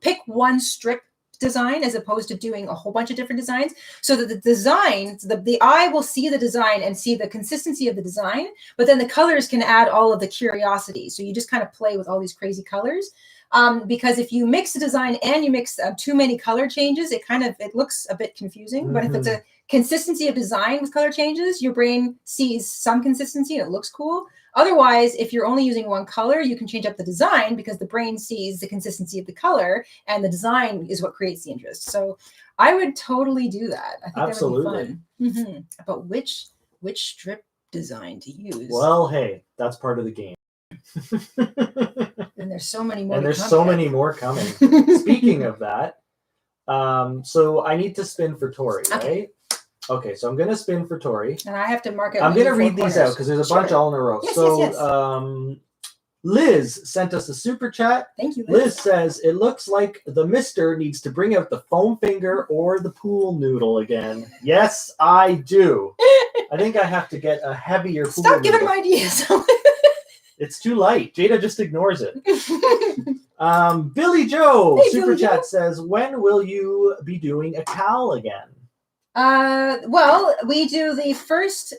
Pick one strip design as opposed to doing a whole bunch of different designs, so that the design, the eye will see the design and see the consistency of the design, but then the colors can add all of the curiosity. So you just kind of play with all these crazy colors. Because if you mix the design and you mix too many color changes, it looks a bit confusing. Mm-hmm. But if it's a consistency of design with color changes, your brain sees some consistency and it looks cool. Otherwise, if you're only using one color, you can change up the design because the brain sees the consistency of the color and the design is what creates the interest. So I would totally do that. I think absolutely. That would be fun. Mm-hmm. But which strip design to use? Well, hey, that's part of the game. And there's so many more. And there's so many more coming. Speaking of that, so I need to spin for Tori, right? Okay, so I'm going to spin for Tori. And I have to mark out. I'm going to read these out because there's a bunch all in a row. Yes, yes. Liz sent us a super chat. Thank you, Liz says, "It looks like the mister needs to bring out the foam finger or the pool noodle again." Yes, I do. I think I have to get a heavier pool noodle. Stop giving them ideas. It's too light. Jada just ignores it. Billy Joe, Hey, Super Billy Chat Joe. says, when will you be doing a cowl again? Well, we do the first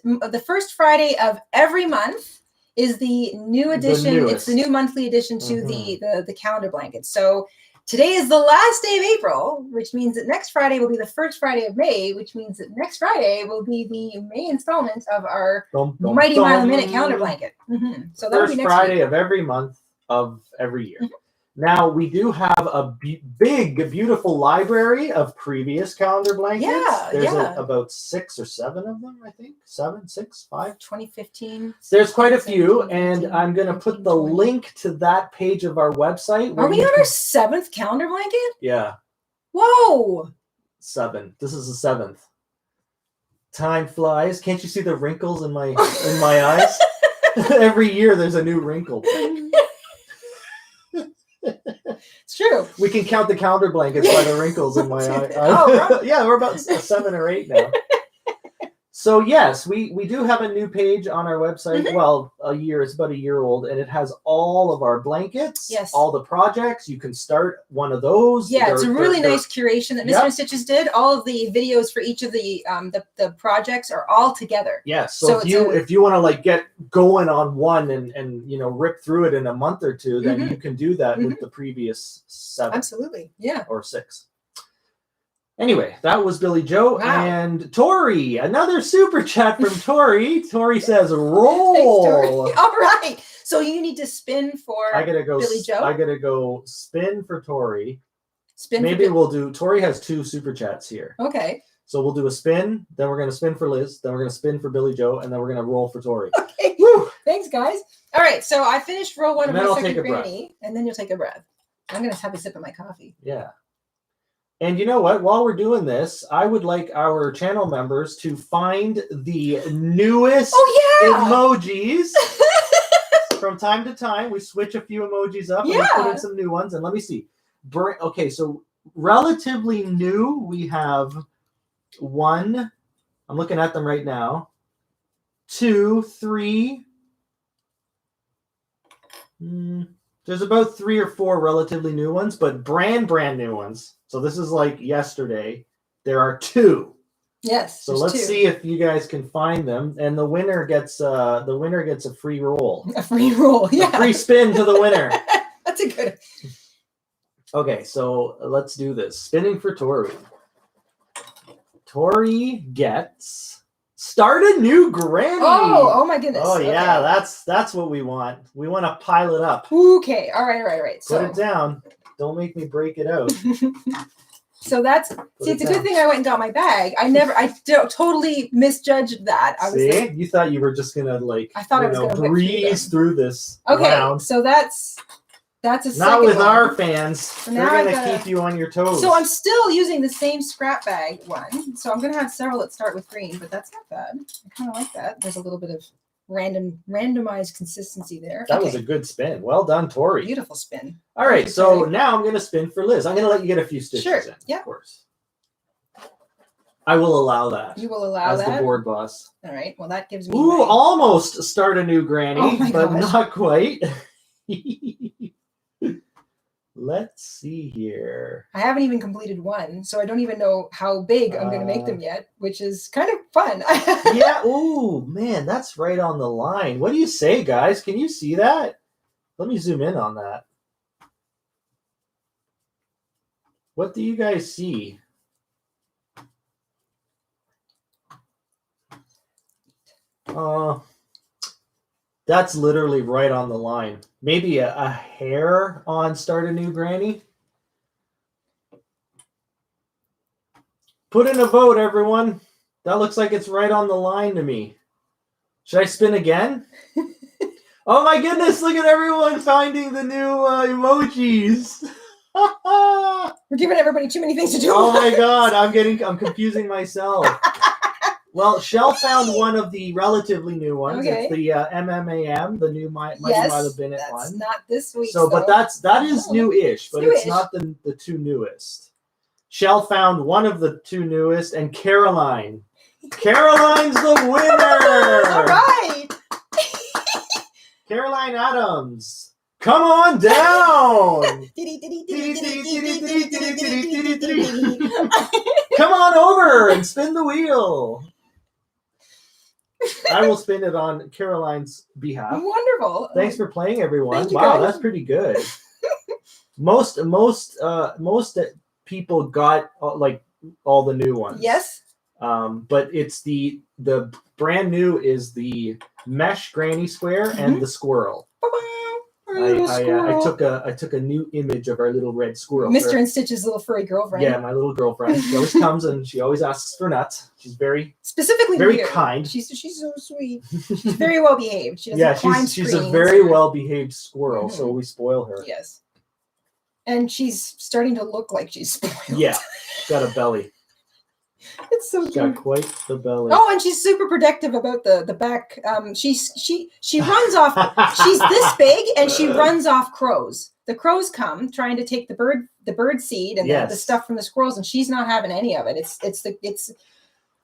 Friday of every month is the new edition. It's the new monthly addition to the calendar blanket. So today is the last day of April, which means that next Friday will be the first Friday of May, which means that next Friday will be the May installment of our Mighty Mile a Minute calendar blanket. So that'll be first next Friday week. of every month of every year. Now, we do have a big, beautiful library of previous calendar blankets. Yeah, There's about 6 or 7 of them, I think. 7, 6, 5? 2015. There's quite a few, and I'm going to put the link to that page of our website. Are we on our 7th calendar blanket? Yeah. Whoa! 7. This is the 7th. Time flies. Can't you see the wrinkles in my eyes? Every year there's a new wrinkle. It's true. We can count the calendar blankets by the wrinkles in my eye. Right. Yeah, we're about 7 or 8 now. So yes, we do have a new page on our website. Well, it's about a year old, and it has all of our blankets, all the projects. You can start one of those. Yeah, it's a really nice curation that Mr. InStitches did. All of the videos for each of the projects are all together. Yes. So if you want to like get going on one and rip through it in a month or two, then you can do that with the previous 7. Absolutely. Yeah. Or 6. Anyway, that was Billy Joe. Wow. And Tori, another super chat from Tori. Tori says, roll. Thanks, all right. So you need to spin for Billy Joe? I got to go spin for Tori. Maybe we'll do, Tori has 2 super chats here. Okay. So we'll do a spin, then we're going to spin for Liz, then we're going to spin for Billy Joe, and then we're going to roll for Tori. Okay. Woo! Thanks, guys. All right. So I finished roll 1 of my second granny, breath. and then you'll take a breath. I'm going to have a sip of my coffee. Yeah. And you know what? While we're doing this, I would like our channel members to find the newest emojis. From time to time, we switch a few emojis up and we put in some new ones. And let me see. Okay, so relatively new, we have 1. I'm looking at them right now. 2, 3. There's about 3 or 4 relatively new ones, but brand new ones. So this is like yesterday. There are 2. Yes. So let's see if you guys can find them, and the winner gets a free roll. A free roll, yeah. A free spin to the winner. That's a good. Okay, so let's do this. Spinning for Tori. Tori gets start a new granny. Oh my goodness. Oh yeah, that's what we want. We want to pile it up. Okay. All right. Put it down. Don't make me break it out. So it's a good thing I went and got my bag. I totally misjudged that. You thought you were just gonna I was gonna breeze through this. Okay, round. so that's a not with one. our fans. So they're gonna keep you on your toes. So I'm still using the same scrap bag one. So I'm gonna have several that start with green, but that's not bad. I kind of like that. There's a little bit of randomized consistency there. That was a good spin. Well done, Tori. Beautiful spin. All right, so now I'm going to spin for Liz. I'm going to let you get a few stitches in. Yeah. Of course. I will allow that. You will allow that? As the board boss. All right. Well, that gives me... Almost start a new granny, but not quite. Let's see here. I haven't even completed one, so I don't even know how big I'm going to make them yet, which is kind of fun. Yeah. Ooh, man, that's right on the line. What do you say, guys? Can you see that? Let me zoom in on that. What do you guys see? That's literally right on the line. Maybe a hair on Start a New Granny. Put in a vote, everyone. That looks like it's right on the line to me. Should I spin again? Oh my goodness, look at everyone finding the new emojis. We're giving everybody too many things to do. Oh my god, I'm confusing myself. Well, Shell found one of the relatively new ones. Okay. It's the MMAM, the new Mighty Mile of Bennett one. That's not this week. So, but that is new-ish, but it's not the 2 newest. Shell found one of the 2 newest, and Caroline's the winner. All right. Caroline Adams, come on down. Come on over and spin the wheel. I will spin it on Caroline's behalf. Wonderful. Thanks for playing, everyone. You, wow, guys. That's pretty good. Most people got like all the new ones. Yes. But it's the brand new is the mesh granny square and the squirrel. I took a new image of our little red squirrel. Mr. InStitches' little furry girlfriend. Yeah, my little girlfriend. She always comes and she always asks for nuts. She's very kind. She's so sweet. She's very well behaved. She doesn't climb she's a very well behaved squirrel, so we spoil her. Yes. And she's starting to look like she's spoiled. Yeah, she's got a belly. It's so cute. Got quite the belly. Oh, and she's super protective about the back. She runs off. She's this big, and she runs off crows. The crows come trying to take the bird seed and the stuff from the squirrels, and she's not having any of it. It's.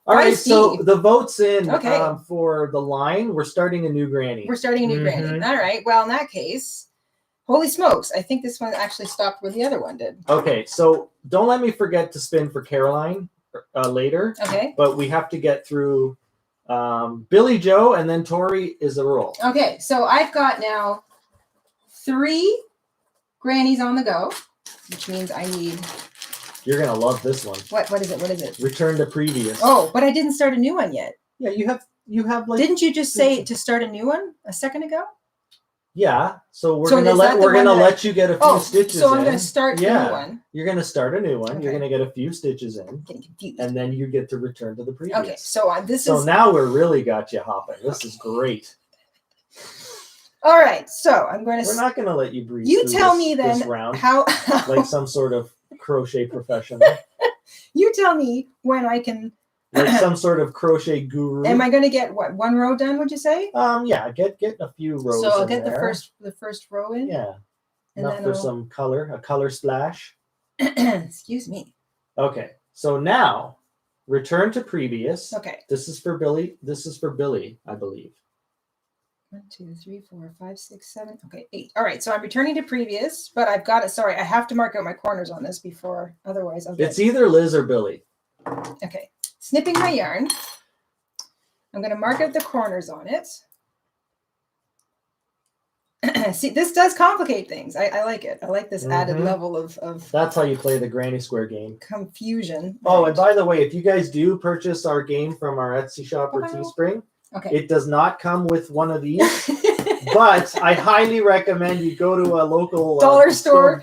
All right, so the votes in Okay. For the line. We're starting a new granny. We're starting a new granny. All right. Well, in that case, holy smokes! I think this one actually stopped where the other one did. Okay, so don't let me forget to spin for Caroline later. Okay. But we have to get through Billy Joe, and then Tori is a roll. Okay, so I've got now 3 grannies on the go, which means I need. You're gonna love this one. What is it? What is it? Return to previous. Oh, but I didn't start a new one yet. Yeah, you have like. Didn't you just say to start a new one a second ago? Yeah, so we're So gonna is that the we're one gonna that let you get a few stitches. So I'm gonna start a new one. You're gonna start a new one. Okay. You're gonna get a few stitches in. I'm getting confused. And then you get to return to the previous. Okay, so So now we're really got you hopping. This is great. All right, so I'm going to. We're not gonna let you breathe. You tell me then this round, how. like some sort of crochet professional. You tell me when I can. Like some sort of crochet guru. Am I going to get what, 1 row done? Would you say? Yeah, get a few rows. So I'll in get there. the first row in. Yeah, and enough then for some color, a color splash. Excuse me. Okay, so now return to previous. Okay. This is for Billy. This is for Billy, I believe. 1, 2, 3, 4, 5, 6, 7. Okay, 8. All right, so I'm returning to previous, but I've got it. Sorry, I have to mark out my corners on this before, otherwise I'll get. It's either Liz or Billy. Okay, snipping my yarn. I'm going to mark out the corners on it. See, this does complicate things. I like it. I like this added level of. That's how you play the Granny Square game. Confusion. Oh, and by the way, if you guys do purchase our game from our Etsy shop or Teespring, it does not come with one of these. But I highly recommend you go to a local dollar store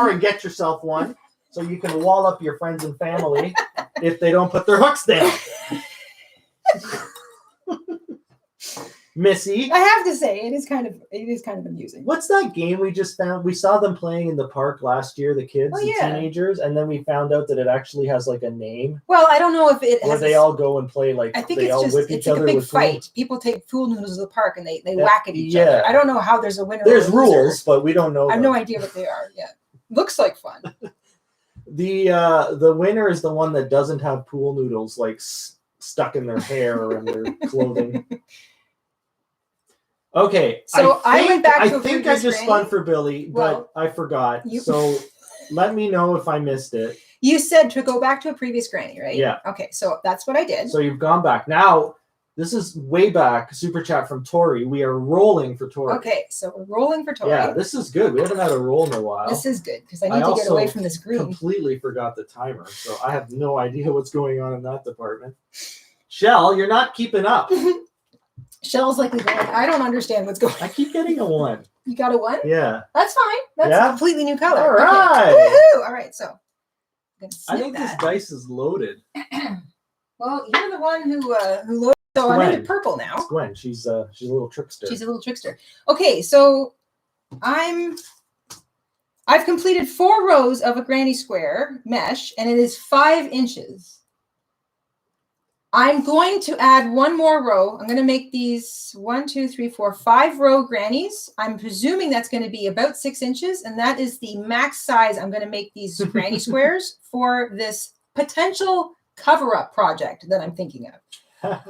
and get yourself one, so you can wall up your friends and family if they don't put their hooks down. Missy, I have to say, it is kind of amusing. What's that game we just found? We saw them playing in the park last year, the kids, the teenagers, and then we found out that it actually has like a name. Well, I don't know if it has. Where they all go and play like. I think they it's all just whip each it's like other a big with fight. food. People take fool noodles to the park and they whack at each other. I don't know how there's a winner. There's or a loser. rules, but we don't know. I have them. no idea what they are. Yeah, looks like fun. The winner is the one that doesn't have pool noodles like stuck in their hair or in their clothing. Okay, so I went back to I think I just spun for Billy, but I forgot. So let me know if I missed it. You said to go back to a previous granny, right? Yeah. Okay, so that's what I did. So you've gone back. Now, this is way back, super chat from Tori. We are rolling for Tori. Okay, so we're rolling for Tori. Yeah, this is good. We haven't had a roll in a while. This is good because I need to get away from this green. I completely forgot the timer, so I have no idea what's going on in that department. Shell, you're not keeping up. Shell's likely going, I don't understand what's going on. I keep getting a 1. You got a 1? Yeah. That's fine. That's a completely new color. All right. Okay. Woohoo! All right, so I think this dice is loaded. Well, you're the one who loaded, so I'm into purple now. It's Gwen. She's a little trickster. She's a little trickster. Okay, so I've completed 4 rows of a granny square mesh, and it is 5 inches. I'm going to add 1 more row. I'm going to make these 1, 2, 3, 4, 5 row grannies. I'm presuming that's going to be about 6 inches, and that is the max size I'm going to make these granny squares for this potential cover-up project that I'm thinking of.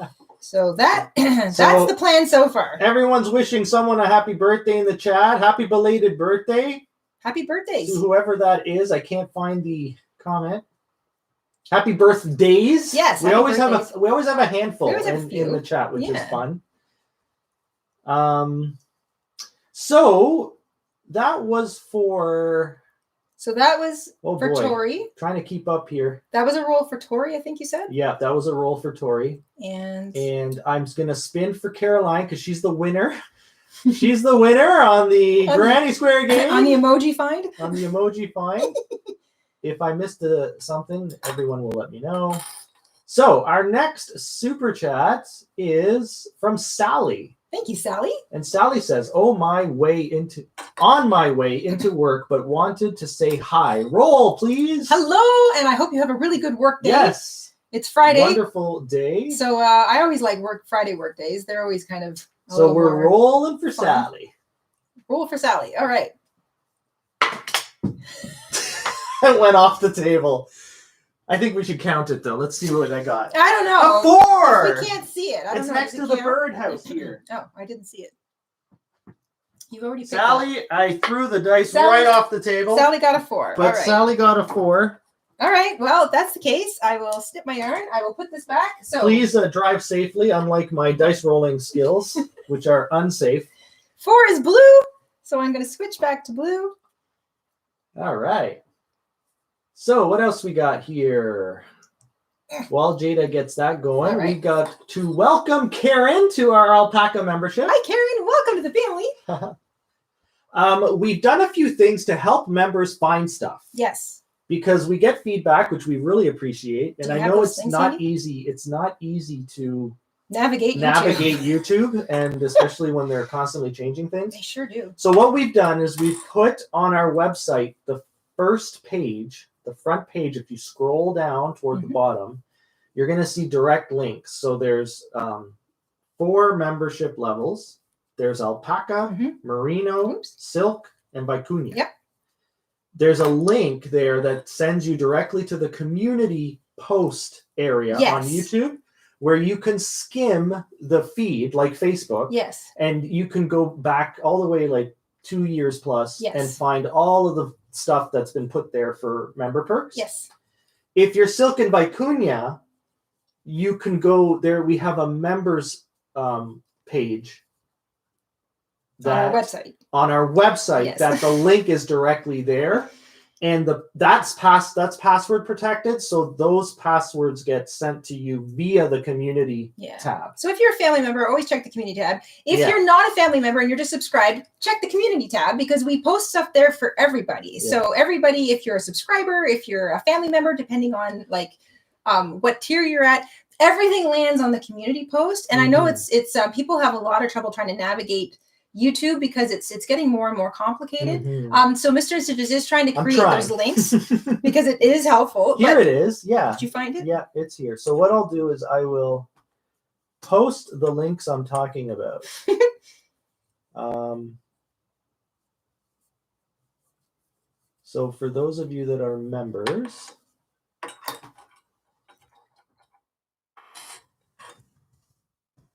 So that's the plan so far. Everyone's wishing someone a happy birthday in the chat. Happy belated birthday. Happy birthdays. To whoever that is. I can't find the comment. Happy birthdays. Yes. We always have a handful in the chat, which is fun. So that was for Tori. Trying to keep up here. That was a roll for Tori, I think you said? Yeah, that was a roll for Tori. And I'm going to spin for Caroline because she's the winner. She's the winner on the Granny Square game. On the emoji find? On the emoji find. If I missed something, everyone will let me know. So our next super chat is from Sally. Thank you, Sally. And Sally says, on my way into work, but wanted to say hi. Roll, please. Hello, and I hope you have a really good work day. Yes. It's Friday. Wonderful day. So I always like Friday work days. They're always kind of so we're rolling for fun. Sally. Roll for Sally. All right. It went off the table. I think we should count it, though. Let's see what I got. I don't know. A 4! We can't see it. I don't it's know. Next to the birdhouse here. Oh, I didn't see it. You've already picked Sally, I threw the dice right off the table. Sally got a 4. But Sally got a 4. All right. Well, if that's the case, I will snip my yarn. I will put this back. So please drive safely, unlike my dice rolling skills, which are unsafe. 4 is blue, so I'm going to switch back to blue. All right. So what else we got here? While Jayda gets that going, we got to welcome Karen to our Alpaca membership. Hi, Karen. Welcome to the family. We've done a few things to help members find stuff. Yes. Because we get feedback, which we really appreciate. And I know it's not easy. It's not easy to navigate YouTube, and especially when they're constantly changing things. They sure do. So what we've done is we've put on our website the first page, the front page. If you scroll down toward the bottom, you're going to see direct links. So there's 4 membership levels. There's Alpaca, Merino, Silk, and Vicuña. Yep. There's a link there that sends you directly to the community post area on YouTube, where you can skim the feed like Facebook. Yes. And you can go back all the way like 2 years plus and find all of the stuff that's been put there for member perks. Yes. If you're Silk and Vicuña, you can go there. We have a members page on our website that the link is directly there, and that's password protected, so those passwords get sent to you via the community tab. So if you're a family member, always check the community tab. If you're not a family member and you're just subscribed, check the community tab, because we post stuff there for everybody. So everybody, if you're a subscriber, if you're a family member, depending on what tier you're at, everything lands on the community post. And I know it's people have a lot of trouble trying to navigate YouTube because it's getting more and more complicated. So Mr. InStitches is trying to create those links because it is helpful. Here it is. Yeah. Did you find it? Yeah, it's here. So what I'll do is I will post the links I'm talking about. So for those of you that are members,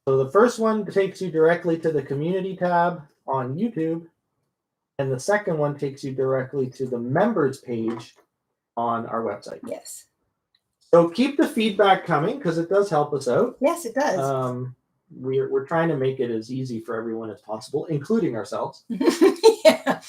so the first one takes you directly to the community tab on YouTube, and the second one takes you directly to the members page on our website. Yes. So keep the feedback coming, because it does help us out. Yes, it does. We're trying to make it as easy for everyone as possible, including ourselves. Yeah.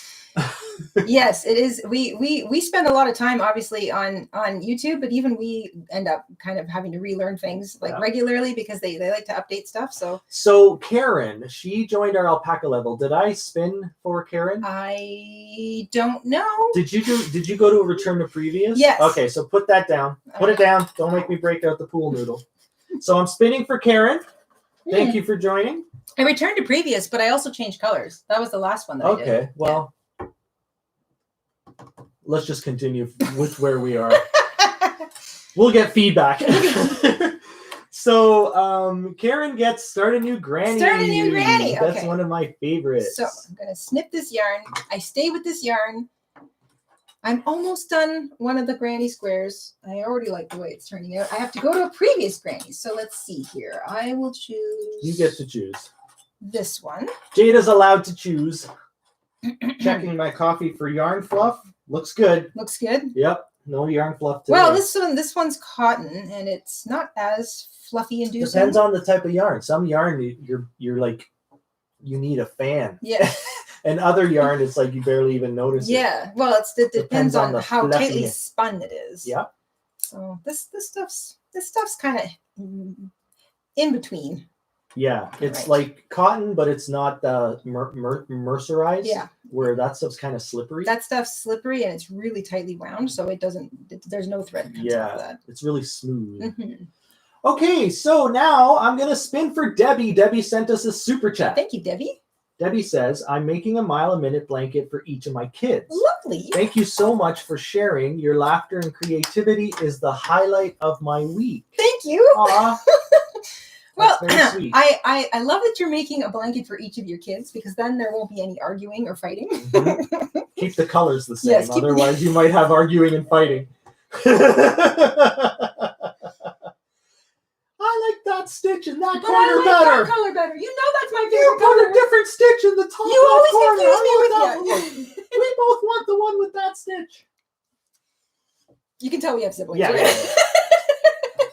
Yes, it is. We spend a lot of time obviously on YouTube, but even we end up kind of having to relearn things regularly because they like to update stuff. So Karen, she joined our Alpaca level. Did I spin for Karen? I don't know. Did you go to a return to previous? Yes. Okay, so put that down. Put it down. Don't make me break out the pool noodle. So I'm spinning for Karen. Thank you for joining. I returned to previous, but I also changed colors. That was the last one that I did. Okay, well. Let's just continue with where we are. We'll get feedback. So Karen gets Start a New Granny. Start a New Granny. Okay. That's one of my favorites. So I'm going to snip this yarn. I stay with this yarn I'm almost done one of the granny squares. I already like the way it's turning out. I have to go to a previous granny. So let's see here. I will choose. You get to choose. This one. Jada's allowed to choose. Checking my coffee for yarn fluff. Looks good. Looks good. Yep. No yarn fluff today. Well, this one's cotton and it's not as fluffy inducing. Depends on the type of yarn. Some yarn you're like you need a fan. Yeah. And other yarn, it's like you barely even notice it. Yeah. Well, it depends on how tightly fluffiness. spun it is. Yeah. So this stuff's kind of in between. Yeah, it's Right. like cotton, but it's not mercerized. Yeah. Where that stuff's kind of slippery. That stuff's slippery and it's really tightly wound, so there's no thread that comes off of that. It's really smooth. Mhm. Okay, so now I'm gonna spin for Debbie. Debbie sent us a super chat. Thank you, Debbie. Debbie says, I'm making a mile-a-minute blanket for each of my kids. Lovely. Thank you so much for sharing. Your laughter and creativity is the highlight of my week. Thank you. Aw. Well, That's very sweet. I love that you're making a blanket for each of your kids because then there won't be any arguing or fighting. Mhm. Keep the colors the same. Yes, Otherwise, you might have arguing and fighting. I like that stitch in that But corner I like better. that color better. You know that's my You favorite put color. a different stitch in the top You left always corner. confuse me I with want that you. one. We both want the one with that stitch. You can tell we have siblings. Yeah. Right?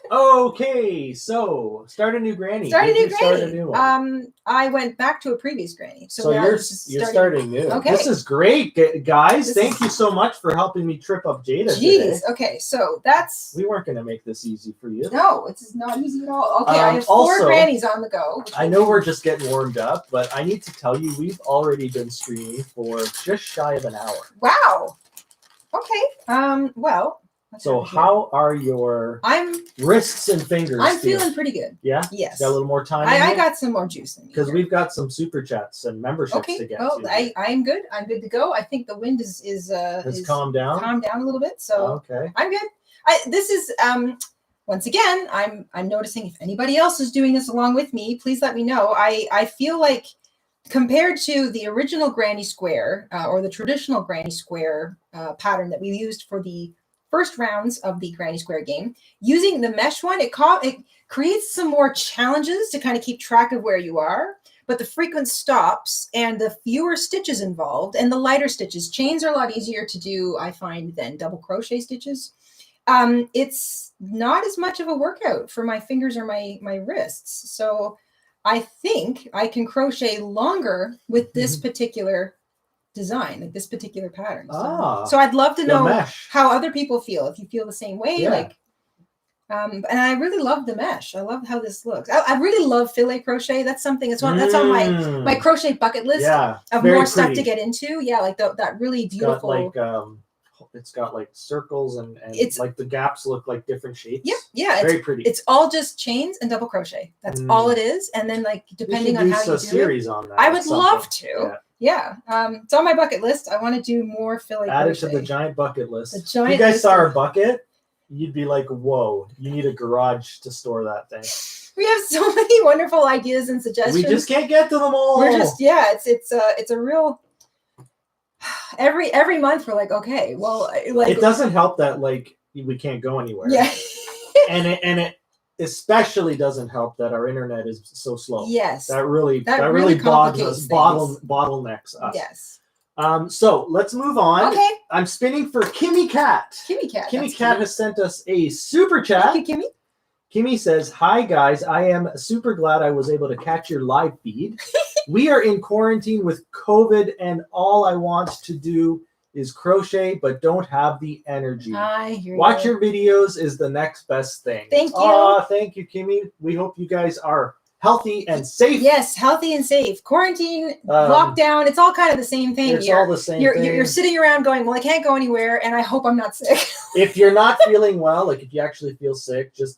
Okay, so start a new granny. Start a Did new you start granny. a new one? I went back to a previous granny. So now you're it's just starting new. Okay. This is great, guys. This Thank is- you so much for helping me trip up Jada Jeez. today. Okay, so that's We weren't going to make this easy for you. no, it's not easy at all. Okay, I have four Also, grannies on the go. which I know we're just getting warmed up, but I need to tell you, we've already been streaming for just shy of an hour. Wow. Okay. Well. let's So have it here. how are your I'm wrists and fingers? feeling pretty good. Yeah? Yes. Got a little more time? I got some more juice in me. Because here. we've got some super chats and memberships to Okay. get Well, to. I'm good. I'm good to go. I think the wind is Has calmed down? calmed down a little bit. So Okay. I'm good. This is once again, I'm noticing if anybody else is doing this along with me, please let me know. I feel like compared to the original granny square or the traditional granny square pattern that we used for the first rounds of the granny square game, using the mesh one, it creates some more challenges to kind of keep track of where you are, but the frequent stops and the fewer stitches involved and the lighter stitches. Chains are a lot easier to do, I find, than double crochet stitches. It's not as much of a workout for my fingers or my wrists. So I think I can crochet longer with this particular design, like this particular pattern. So I'd love to know mesh. how other people feel, if you feel the same way. Yeah. Like, and I really love the mesh. I love how this looks. I really love filet crochet. That's something. That's on my crochet bucket list of very more stuff pretty. to get into. Yeah, like that really beautiful. It's got like circles and It's- like the gaps look like different shapes. Yeah. Very pretty. It's all just chains and double crochet. That's all it is. And then like depending on how you do a it, series on that. I or would something. love to. Yeah. It's on my bucket list. I want to do more filet Add it crochet. to the giant bucket list. The If giant you guys list saw our of- bucket, you'd be like, "Whoa! You need a garage to store that thing." We have so many wonderful ideas and suggestions. We just can't get to them all. We're just it's a real every month we're like, okay, well, like It doesn't help that like we can't go anywhere. yeah. and it especially doesn't help that our internet is so slow. Yes. That really bogs complicates us, things. bottlenecks us. Yes. So let's move on. Okay. I'm spinning for Kimmy Cat. Kimmy Cat. Kimmy that's Cat cute. has sent us a super chat. Thank you, Kimmy. Kimmy says, "Hi guys, I am super glad I was able to catch your live feed. We are in quarantine with COVID and all I want to do is crochet but don't have the energy. I hear Watch you. your videos is the next best thing." Thank you. Aw, thank you, Kimmy. We hope you guys are healthy and safe. Yes, healthy and safe. Quarantine, Um, lockdown, it's all kind of the same thing. It's all the same thing. You're sitting around going, well, I can't go anywhere, and I hope I'm not sick. If you're not feeling well, like if you actually feel sick, just,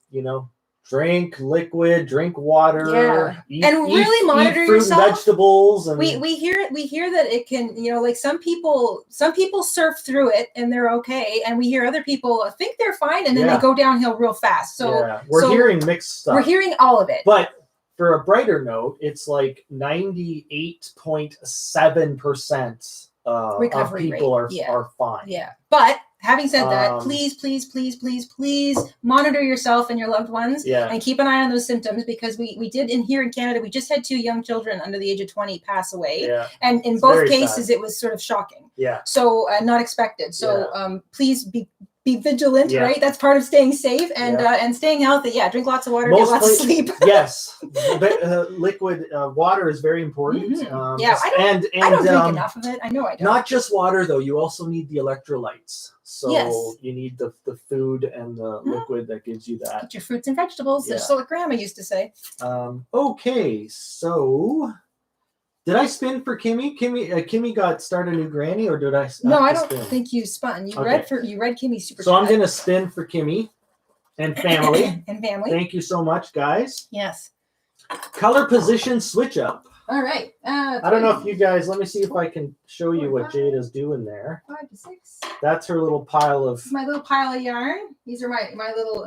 drink liquid, drink water, And really monitor eat fruit yourself. and vegetables. And We hear that it can, like some people surf through it and they're okay, and we hear other people think they're fine and then Yeah. they go downhill real fast. So yeah, we're hearing mixed stuff. we're hearing all of it. But for a brighter note, it's like 98.7% recovery people rate. are fine. Yeah. But having said that, please, please, please, please, please monitor yourself and your loved ones and keep an eye on those symptoms, because we did here in Canada, we just had 2 young children under the age of 20 pass away. Yeah. And in both cases, sad. It was sort of shocking. Yeah. So not expected. So please be vigilant, right? That's part of staying safe and staying healthy. Yeah, drink lots of water, get lots of sleep. Yes, liquid water is very important. I don't drink enough of it. I know I don't. Not just water though. You also need the electrolytes. So you need the food and the liquid that gives you that. Get your fruits and vegetables. That's what Grandma used to say. Okay, so. Did I spin for Kimmy? Kimmy got Start a New Granny, or did I? No, I don't think you spun. You read Kimmy's super. So I'm gonna spin for Kimmy and family. And family. Thank you so much, guys. Yes. Color position switch up. All right. I don't know if you guys. Let me see if I can show you what Jayda's doing there. 5 to 6. That's her little pile of. My little pile of yarn. These are my little.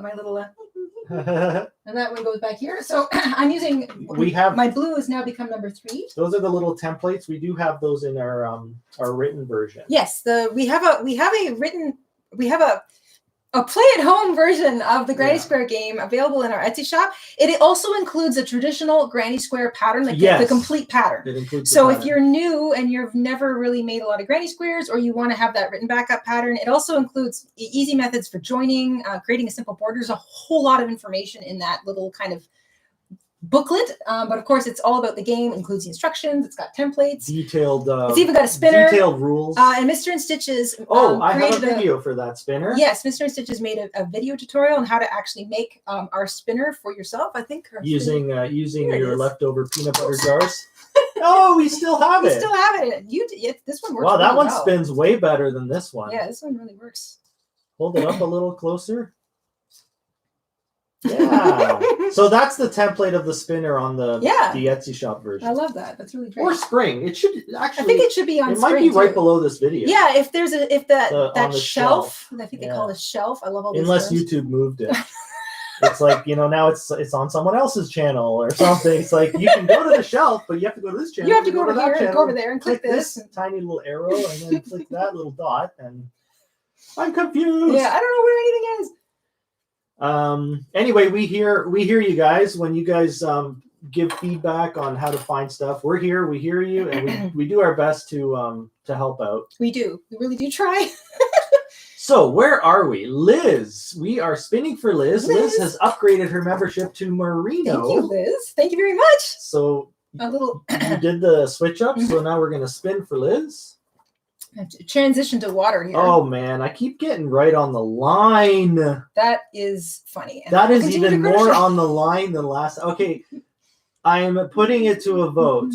And that one goes back here. So I'm using. My blue has now become number 3. Those are the little templates. We do have those in our written version. Yes, we have a play-at-home version of the Granny Square game available in our Etsy shop. It also includes a traditional Granny Square pattern, like the complete pattern. It includes so if you're new and you've never really made a lot of Granny Squares, or you want to have that written backup pattern, it also includes easy methods for joining, creating a simple border. There's a whole lot of information in that little kind of booklet, but of course it's all about the game. It includes the instructions. It's got templates, detailed. It's even got a spinner, detailed rules. And Mr. InStitches. I have a video for that spinner. Yes, Mr. InStitches made a video tutorial on how to actually make our spinner for yourself. I think using your leftover peanut butter jars. Oh, we still have it. We still have it. This one works. Wow, that one spins way better than this one. Yeah, this one really works. Hold it up a little closer. Yeah. So that's the template of the spinner on the Etsy shop version. I love that. That's really great. Or spring. It should actually. I think it should be on. It might be right below this video. Yeah, if there's that shelf. I think they call it a shelf. I love all these. Unless terms. YouTube moved it. It's like, now it's on someone else's channel or something. It's like you can go to the shelf, but you have to go to this channel. You have to go over here and go over there and click this tiny little arrow and then click that little dot, and I'm confused. Yeah, I don't know where anything is. Anyway, we hear you guys when you guys give feedback on how to find stuff. We're here, we hear you, and we do our best to help out. We really do try. So where are we? Liz, we are spinning for Liz. Liz has upgraded her membership to Merino. Thank you, Liz. Thank you very much. So you did the switch up, so now we're gonna spin for Liz. I have to transition to water here. Oh man, I keep getting right on the line. That is funny. And that is even more on the line than last. Okay, I'm putting it to a vote.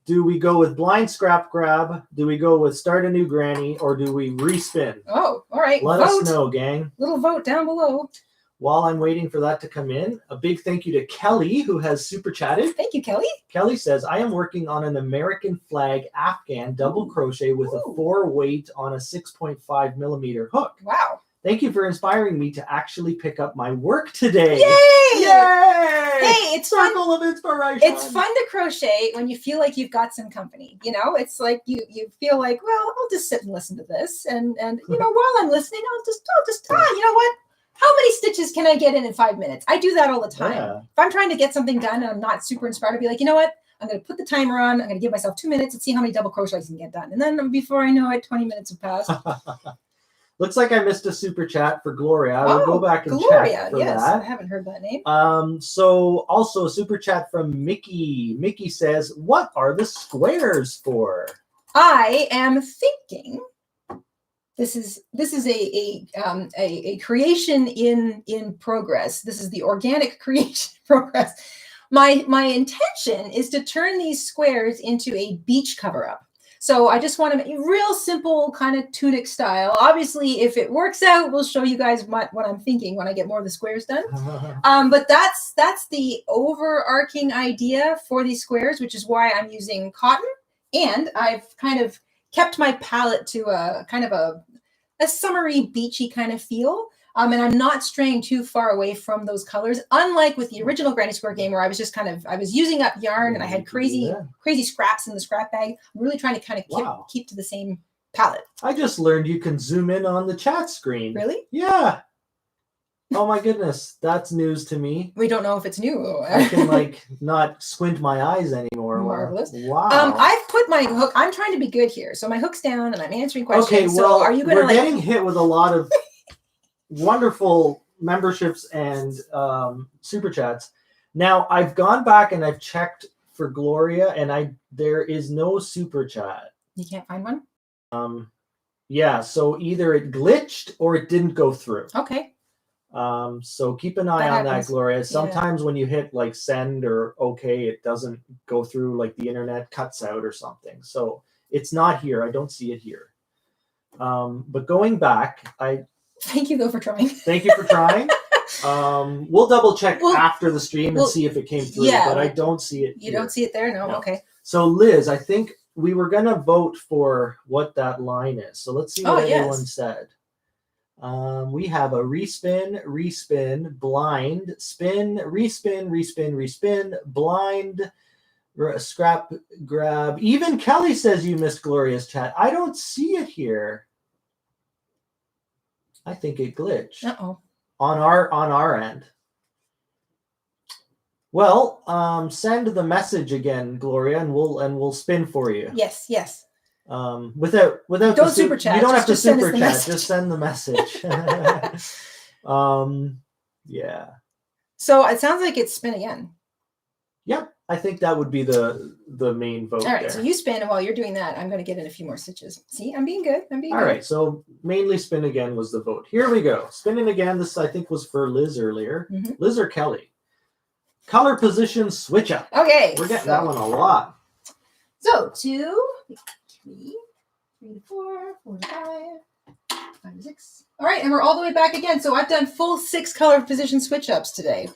Do we go with blind scrap grab? Do we go with start a new granny, or do we respin? Oh, all right. Let us know, gang. Little vote down below. While I'm waiting for that to come in, a big thank you to Kelly, who has super chatted. Thank you, Kelly. Kelly says, I am working on an American flag Afghan double crochet with a 4 weight on a 6.5 millimeter hook. Wow. Thank you for inspiring me to actually pick up my work today. Yay! Yay! Hey, it's circle of inspiration. It's fun to crochet when you feel like you've got some company. It's like you feel like, well, I'll just sit and listen to this, and while I'm listening, I'll just you know what? How many stitches can I get in 5 minutes? I do that all the time. Yeah. If I'm trying to get something done and I'm not super inspired, I'll be like, you know what? I'm going to put the timer on. I'm going to give myself 2 minutes and see how many double crochets I can get done. And then before I know it, 20 minutes have passed. Looks like I missed a super chat for Gloria. I will go back and check for that. I haven't heard that name. So also a super chat from Mickey. Mickey says, what are the squares for? I am thinking... This is a creation in progress. This is the organic creation progress. My intention is to turn these squares into a beach cover-up. So I just want to make real simple kind of tunic style. Obviously, if it works out, we'll show you guys what I'm thinking when I get more of the squares done. But that's the overarching idea for these squares, which is why I'm using cotton. And I've kind of kept my palette to a kind of a summery, beachy kind of feel. And I'm not straying too far away from those colors, unlike with the original Granny Square game where I was just I was using up yarn and I had crazy scraps in the scrap bag. I'm really trying to kind of keep to the same palette. I just learned you can zoom in on the chat screen. Really? Yeah. Oh my goodness, that's news to me. We don't know if it's new. I can like not squint my eyes anymore. Marvelous. Wow. I've put my hook. I'm trying to be good here, so my hook's down and I'm answering questions. Okay, well, so are you gonna we're getting hit with a lot of wonderful memberships and super chats. Now I've gone back and I've checked for Gloria, and there is no super chat. You can't find one. Yeah, so either it glitched or it didn't go through. Okay. So keep an eye on that, Gloria. Sometimes when you hit like send or okay, it doesn't go through, like the internet cuts out or something. So it's not here. I don't see it here. But going back, thank you though for trying. Thank you for trying. We'll double check after the stream and see if it came through, but I don't see it. You don't see it there? No? Okay. So Liz, I think we were gonna vote for what that line is. So let's see what everyone said. We have a respin, blind, spin, respin, blind, scrap, grab. Even Kelly says you missed Gloria's chat. I don't see it here. I think it glitched. Uh-oh. On our end. Well, send the message again, Gloria, and we'll spin for you. Yes. Without don't super chat. You don't have to super chat. Message. Just send the message. Yeah. So it sounds like it's spin again. Yep. I think that would be the main vote. All right. there. So you spin, and while you're doing that, I'm going to get in a few more stitches. See, I'm being good. All right. So mainly spin again was the vote. Here we go. Spinning again. This I think was for Liz earlier. Mm-hmm. Liz or Kelly? Color position switch up. Okay. We're getting that one a lot. So 2, 3, 3 to 4, 4 to 5, 5 to 6. All right, and we're all the way back again. So I've done full 6 color position switch ups today.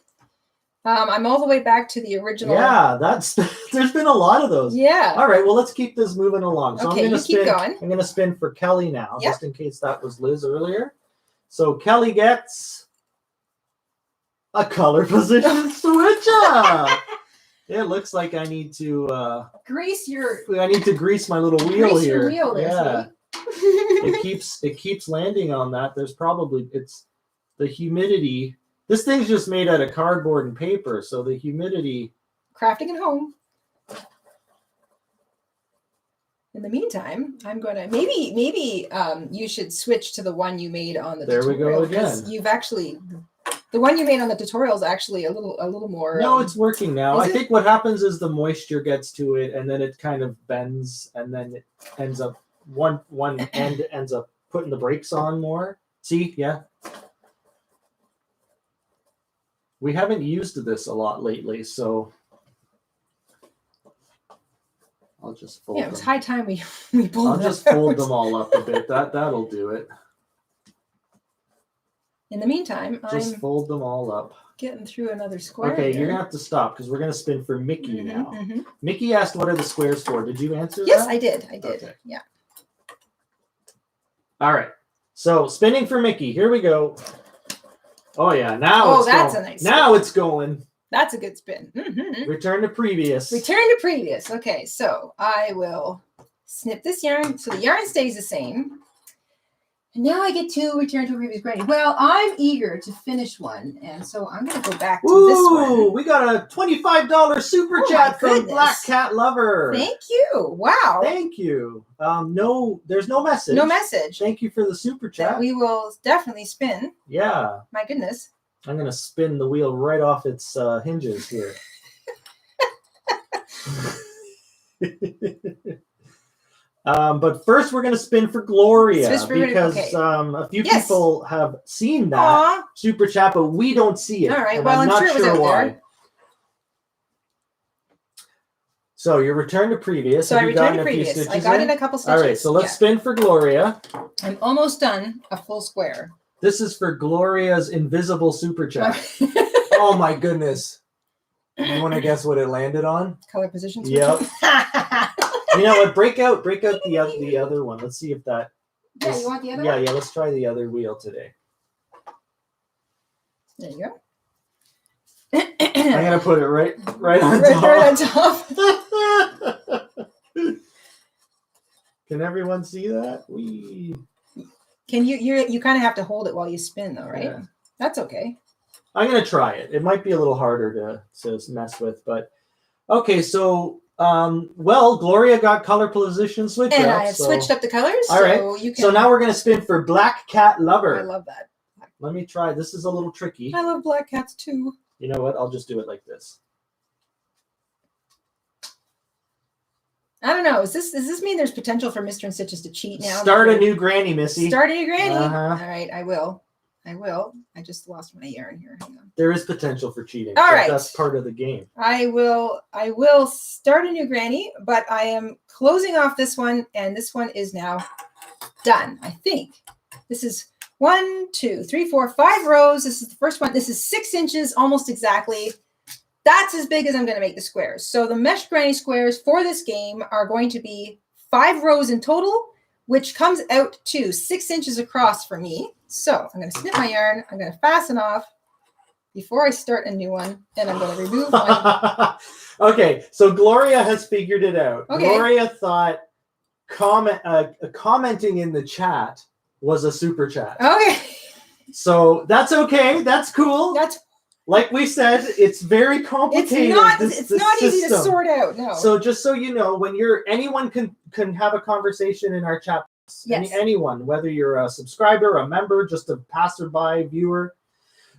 I'm all the way back to the original. Yeah, there's been a lot of those. Yeah. All right, well, let's keep this moving along. So okay, keep going. I'm going to spin for Kelly now, just in case that was Liz earlier. So Kelly gets a color position switch up. It looks like I need to grease my little wheel here. Your wheel there, yeah. It keeps landing on that. It's the humidity. This thing's just made out of cardboard and paper, so the humidity. Crafting at home. In the meantime, I'm going to maybe you should switch to the one you made on the tutorial. There we go again. You've actually the one you made on the tutorial is actually a little more. No, it's working now. I think what happens is the moisture gets to it, and then it kind of bends, and then it ends up one end ends up putting the brakes on more. See, yeah. We haven't used this a lot lately, so I'll just fold them. Yeah, it was high time we pulled them. I'll just fold them all up a bit. That'll do it. In the meantime, just fold them all up. Getting through another square. Okay, you're gonna have to stop because we're gonna spin for Mickey now. Mm-hmm. Mickey asked, "What are the squares for?" Did you answer that? Yes, I did. Okay. Yeah. All right. So spinning for Mickey. Here we go. Oh yeah, now it's that's going. A nice now spin. It's going. That's a good spin. Mm-hmm. Return to previous. Return to previous. Okay, so I will snip this yarn so the yarn stays the same. And now I get to return to previous grading. Well, I'm eager to finish one, and so I'm going to go back to this one. We got a $25 super chat from Black Cat Lover. Thank you. Wow. Thank you. No, there's no message. No message. Thank you for the super chat. That we will definitely spin. Yeah. My goodness. I'm going to spin the wheel right off its hinges here. But first, we're going to spin for Gloria because a few people have seen that super chat, but we don't see it. All right. Well, I'm not sure it was out why. there. So your return to previous. So I returned to previous. I got in a couple stitches. All right. So let's spin for Gloria. I'm almost done a full square. This is for Gloria's invisible super chat. Oh my goodness! You want to guess what it landed on? Color position. Yep. You know what? Break out the other one. Let's see if that. Yeah, you want the other one? one? Yeah. Let's try the other wheel today. There you go. I'm gonna put it right on top. Right on top. Can everyone see that? Can you kind of have to hold it while you spin though, right? Yeah. That's okay. I'm gonna try it. It might be a little harder to mess with, but okay. So, well, Gloria got color position switch And up. I have switched up the colors. All right. So you can. So now we're gonna spin for Black Cat Lover. I love that. Let me try. This is a little tricky. I love black cats too. You know what? I'll just do it like this. I don't know. Does this mean there's potential for Mr. InStitches to cheat now? Start a new granny, Missy. Start a new granny. Uh-huh. All right, I will. I just lost my yarn here. Hang on. There is potential for cheating. All right. That's part of the game. I will start a new granny, but I am closing off this one, and this one is now done. I think this is 1, 2, 3, 4, 5 rows. This is the first one. This is 6 inches, almost exactly. That's as big as I'm going to make the squares. So the mesh granny squares for this game are going to be 5 rows in total, which comes out to 6 inches across for me. So I'm going to snip my yarn. I'm going to fasten off before I start a new one, and I'm going to remove my... Okay, so Gloria has figured it out. Okay. Gloria thought commenting in the chat was a super chat. Okay. So that's okay. That's cool. That's like we said, it's very complicated. It's not easy to sort out. No. So just so you know, when anyone can have a conversation in our chat. Yes. Anyone, whether you're a subscriber, a member, just a passerby viewer.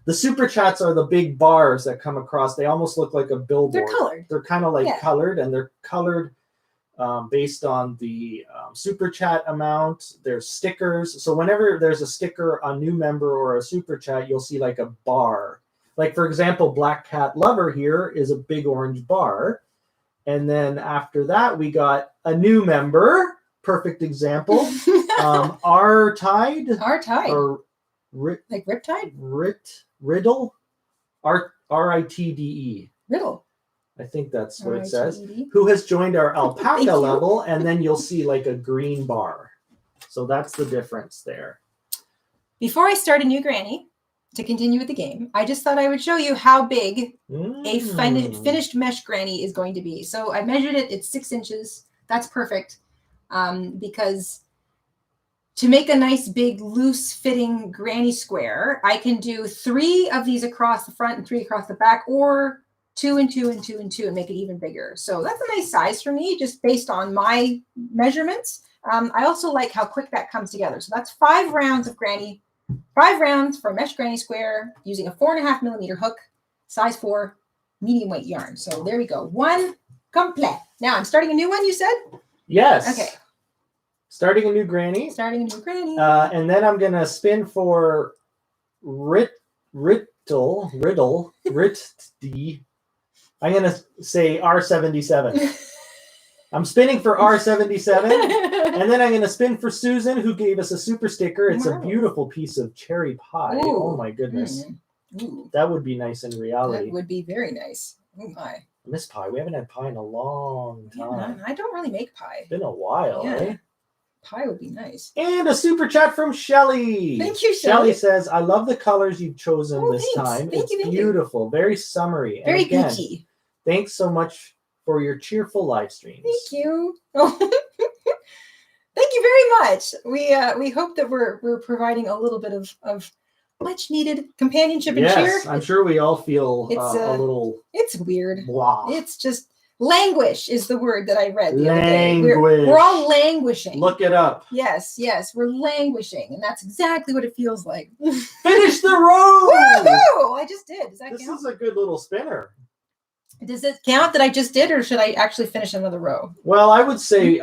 The super chats are the big bars that come across. They almost look like a billboard. They're colored. They're kind of like colored, and they're colored based on the super chat amount. There's stickers. So whenever there's a sticker, a new member, or a super chat, you'll see like a bar. Like, for example, Black Cat Lover here is a big orange bar. And then after that, we got a new member. Perfect example. R-Tide. R-Tide. Or like Riptide? Riddle. R-I-T-D-E. Riddle. I think that's what it says. R-I-T-D-E. Who has joined our Alpaca level, and then you'll see like a green bar. So that's the difference there. Before I start a new granny, to continue with the game, I just thought I would show you how big a finished mesh granny is going to be. So I measured it. It's 6 inches. That's perfect. Because to make a nice big loose fitting granny square, I can do 3 of these across the front and 3 across the back, or 2 and 2 and 2 and 2 and make it even bigger. So that's a nice size for me, just based on my measurements. I also like how quick that comes together. So that's 5 rounds of granny, 5 rounds for a mesh granny square using a 4.5 millimeter hook, size 4, medium weight yarn. So there we go. 1 complete. Now I'm starting a new one, you said? Yes. Okay. Starting a new granny. Starting a new granny. And then I'm going to spin for Riddle. I'm going to say R77. I'm spinning for R77. And then I'm going to spin for Susan, who gave us a super sticker. It's a beautiful piece of cherry pie. Ooh. Oh, my goodness. Ooh. That would be nice in reality. That would be very nice. Oh, my. I miss pie. We haven't had pie in a long time. Yeah, I don't really make pie. It's been a while, eh? Pie would be nice. And a super chat from Shelly. Thank you, Shelly says, I love the colors you've chosen this time. Thank you. Beautiful. Very summery. Very and again, geeky. Thanks so much for your cheerful live streams. Thank you. Oh. Thank you very much. We hope that we're providing a little bit of much needed companionship and cheer. Yes, I'm sure we all feel a little. It's weird. Blah. It's just languish is the word that I read the other day. Languish. We're all languishing. Look it up. Yes, we're languishing, and that's exactly what it feels like. Finish the row. Woohoo! I just did. Does that count? This is a good little spinner. Does it count that I just did, or should I actually finish another row? Well, I would say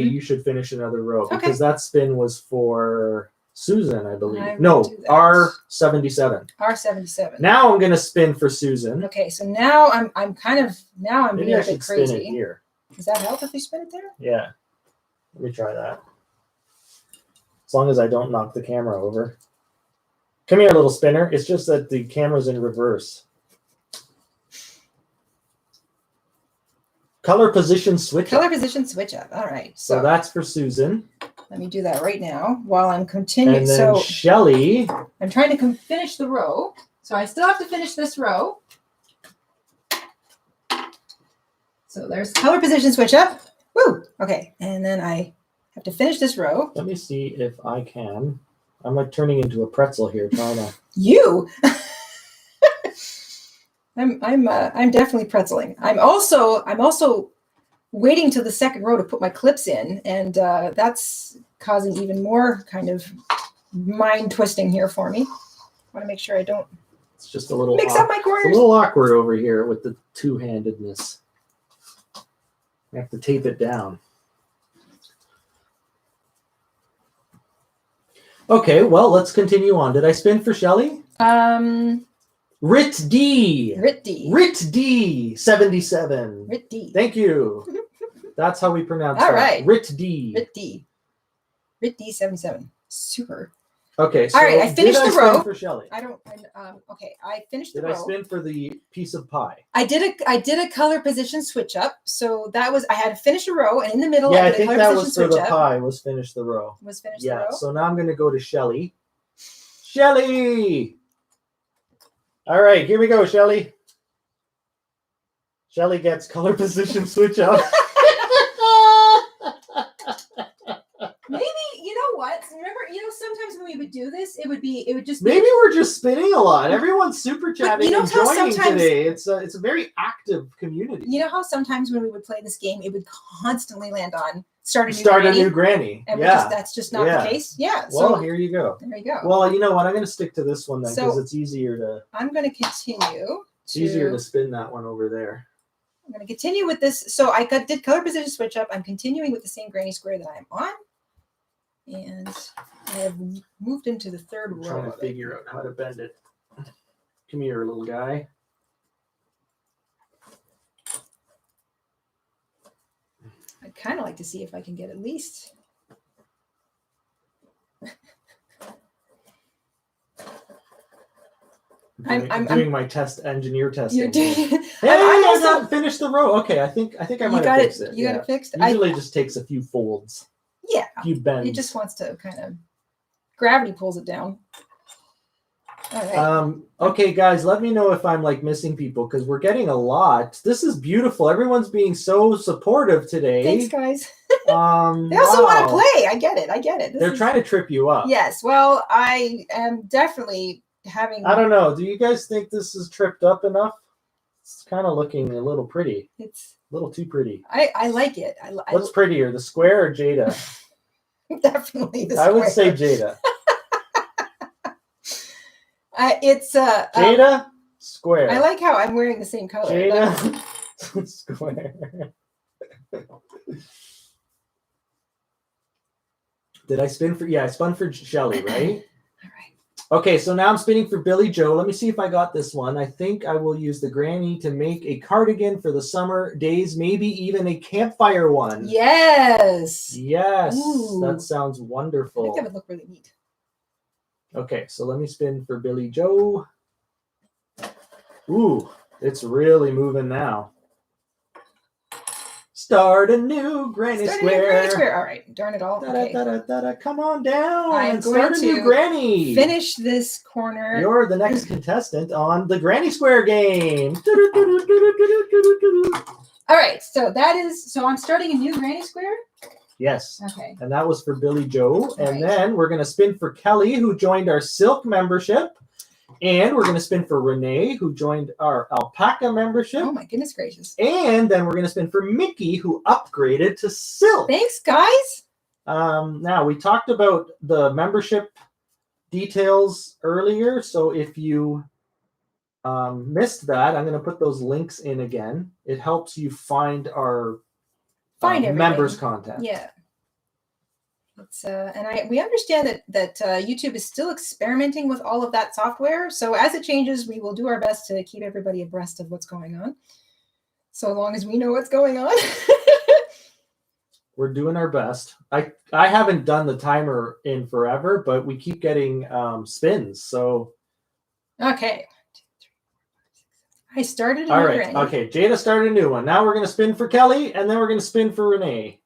you should finish another row because that spin was for Susan, I believe. No, R77. R77. Now I'm gonna spin for Susan. Okay, so now I'm Maybe being I a bit should crazy. spin it here. Does that help if we spin it there? Yeah. Let me try that. As long as I don't knock the camera over. Come here, little spinner. It's just that the camera's in reverse. Color position switch up. Color position switch up. All right. So that's for Susan. Let me do that right now while I'm continuing. And then Shelly. I'm trying to finish the row. So I still have to finish this row. So there's color position switch up. Woo! Okay, and then I have to finish this row. Let me see if I can. I'm like turning into a pretzel here, trying to. You. I'm definitely pretzeling. I'm also waiting till the second row to put my clips in, and that's causing even more kind of mind twisting here for me. I want to make sure I don't. It's just a little mix up my corners. It's a little awkward over here with the two-handedness. I have to tape it down. Okay, well, let's continue on. Did I spin for Shelly? Rit D. Rit D. Rit D. 77. Rit D. Thank you. That's how we pronounce All that. right. Rit D. Rit D. Rit D 77. Super. Okay, so all right, I finished the row. For Shelly? Okay, I finished the row. Did I spin for the piece of pie? I did a color position switch up. So that was I had to finish a row, and in the middle, I think that was for the pie. Was finish the row. Was finish the row. So now I'm going to go to Shelly. Shelly. All right, here we go, Shelly. Shelly gets color position switch up. Maybe, you know what? Remember, sometimes when we would do this, it would just be... Maybe we're just spinning a lot. Everyone's super chatting and joining today. It's a very active community. You know how sometimes when we would play this game, it would constantly land on start a new granny. And that's just not the case. Yeah. Well, here you go. There you go. Well, you know what? I'm going to stick to this one then because it's easier to... I'm going to continue. It's easier to spin that one over there. I'm going to continue with this. So I did color position switch up. I'm continuing with the same granny square that I'm on. And I have moved into the third row. Trying to figure out how to bend it. Come here, little guy. I'd kind of like to see if I can get at least. I'm doing my engineer testing. You're doing. Hey, I got finished the row. Okay, I think I might have fixed it. You got it fixed. Usually, just takes a few folds. Yeah. A few bends. It just wants to kind of gravity pulls it down. All right. Okay, guys, let me know if I'm like missing people because we're getting a lot. This is beautiful. Everyone's being so supportive today. Thanks, guys. They also want to play. I get it. They're trying to trip you up. Yes. Well, I am definitely having. I don't know. Do you guys think this is tripped up enough? It's kind of looking a little pretty. It's a little too pretty. I like it. What's prettier, the square or Jayda? Definitely the square. I would say Jayda. It's Jayda, square. I like how I'm wearing the same color. Jayda, square. Did I spin for? Yeah, I spun for Shelly, right? All right. Okay, so now I'm spinning for Billy Joe. Let me see if I got this one. I think I will use the granny to make a cardigan for the summer days, maybe even a campfire one. Yes. Yes. Ooh. That sounds wonderful. I think that would look really neat. Okay, so let me spin for Billy Joe. Ooh, it's really moving now. Start a new granny square. All right, darn it all. Okay. Come on down I'm and start a new granny. Finish this corner. You're the next contestant on the granny square game. All right, so I'm starting a new granny square. Yes. Okay. And that was for Billy Joe. And then we're going to spin for Kelly, who joined our Silk membership. And we're going to spin for Renee, who joined our Alpaca membership. Oh, my goodness gracious. And then we're going to spin for Mickey, who upgraded to Silk. Thanks, guys. Now, we talked about the membership details earlier. So if you missed that, I'm going to put those links in again. It helps you find our members content. Yeah. It's we understand that YouTube is still experimenting with all of that software. So as it changes, we will do our best to keep everybody abreast of what's going on. So long as we know what's going on. We're doing our best. I haven't done the timer in forever, but we keep getting spins. So okay. I started a all new right. granny. Okay, Jayda started a new one. Now we're going to spin for Kelly, and then we're going to spin for Renee.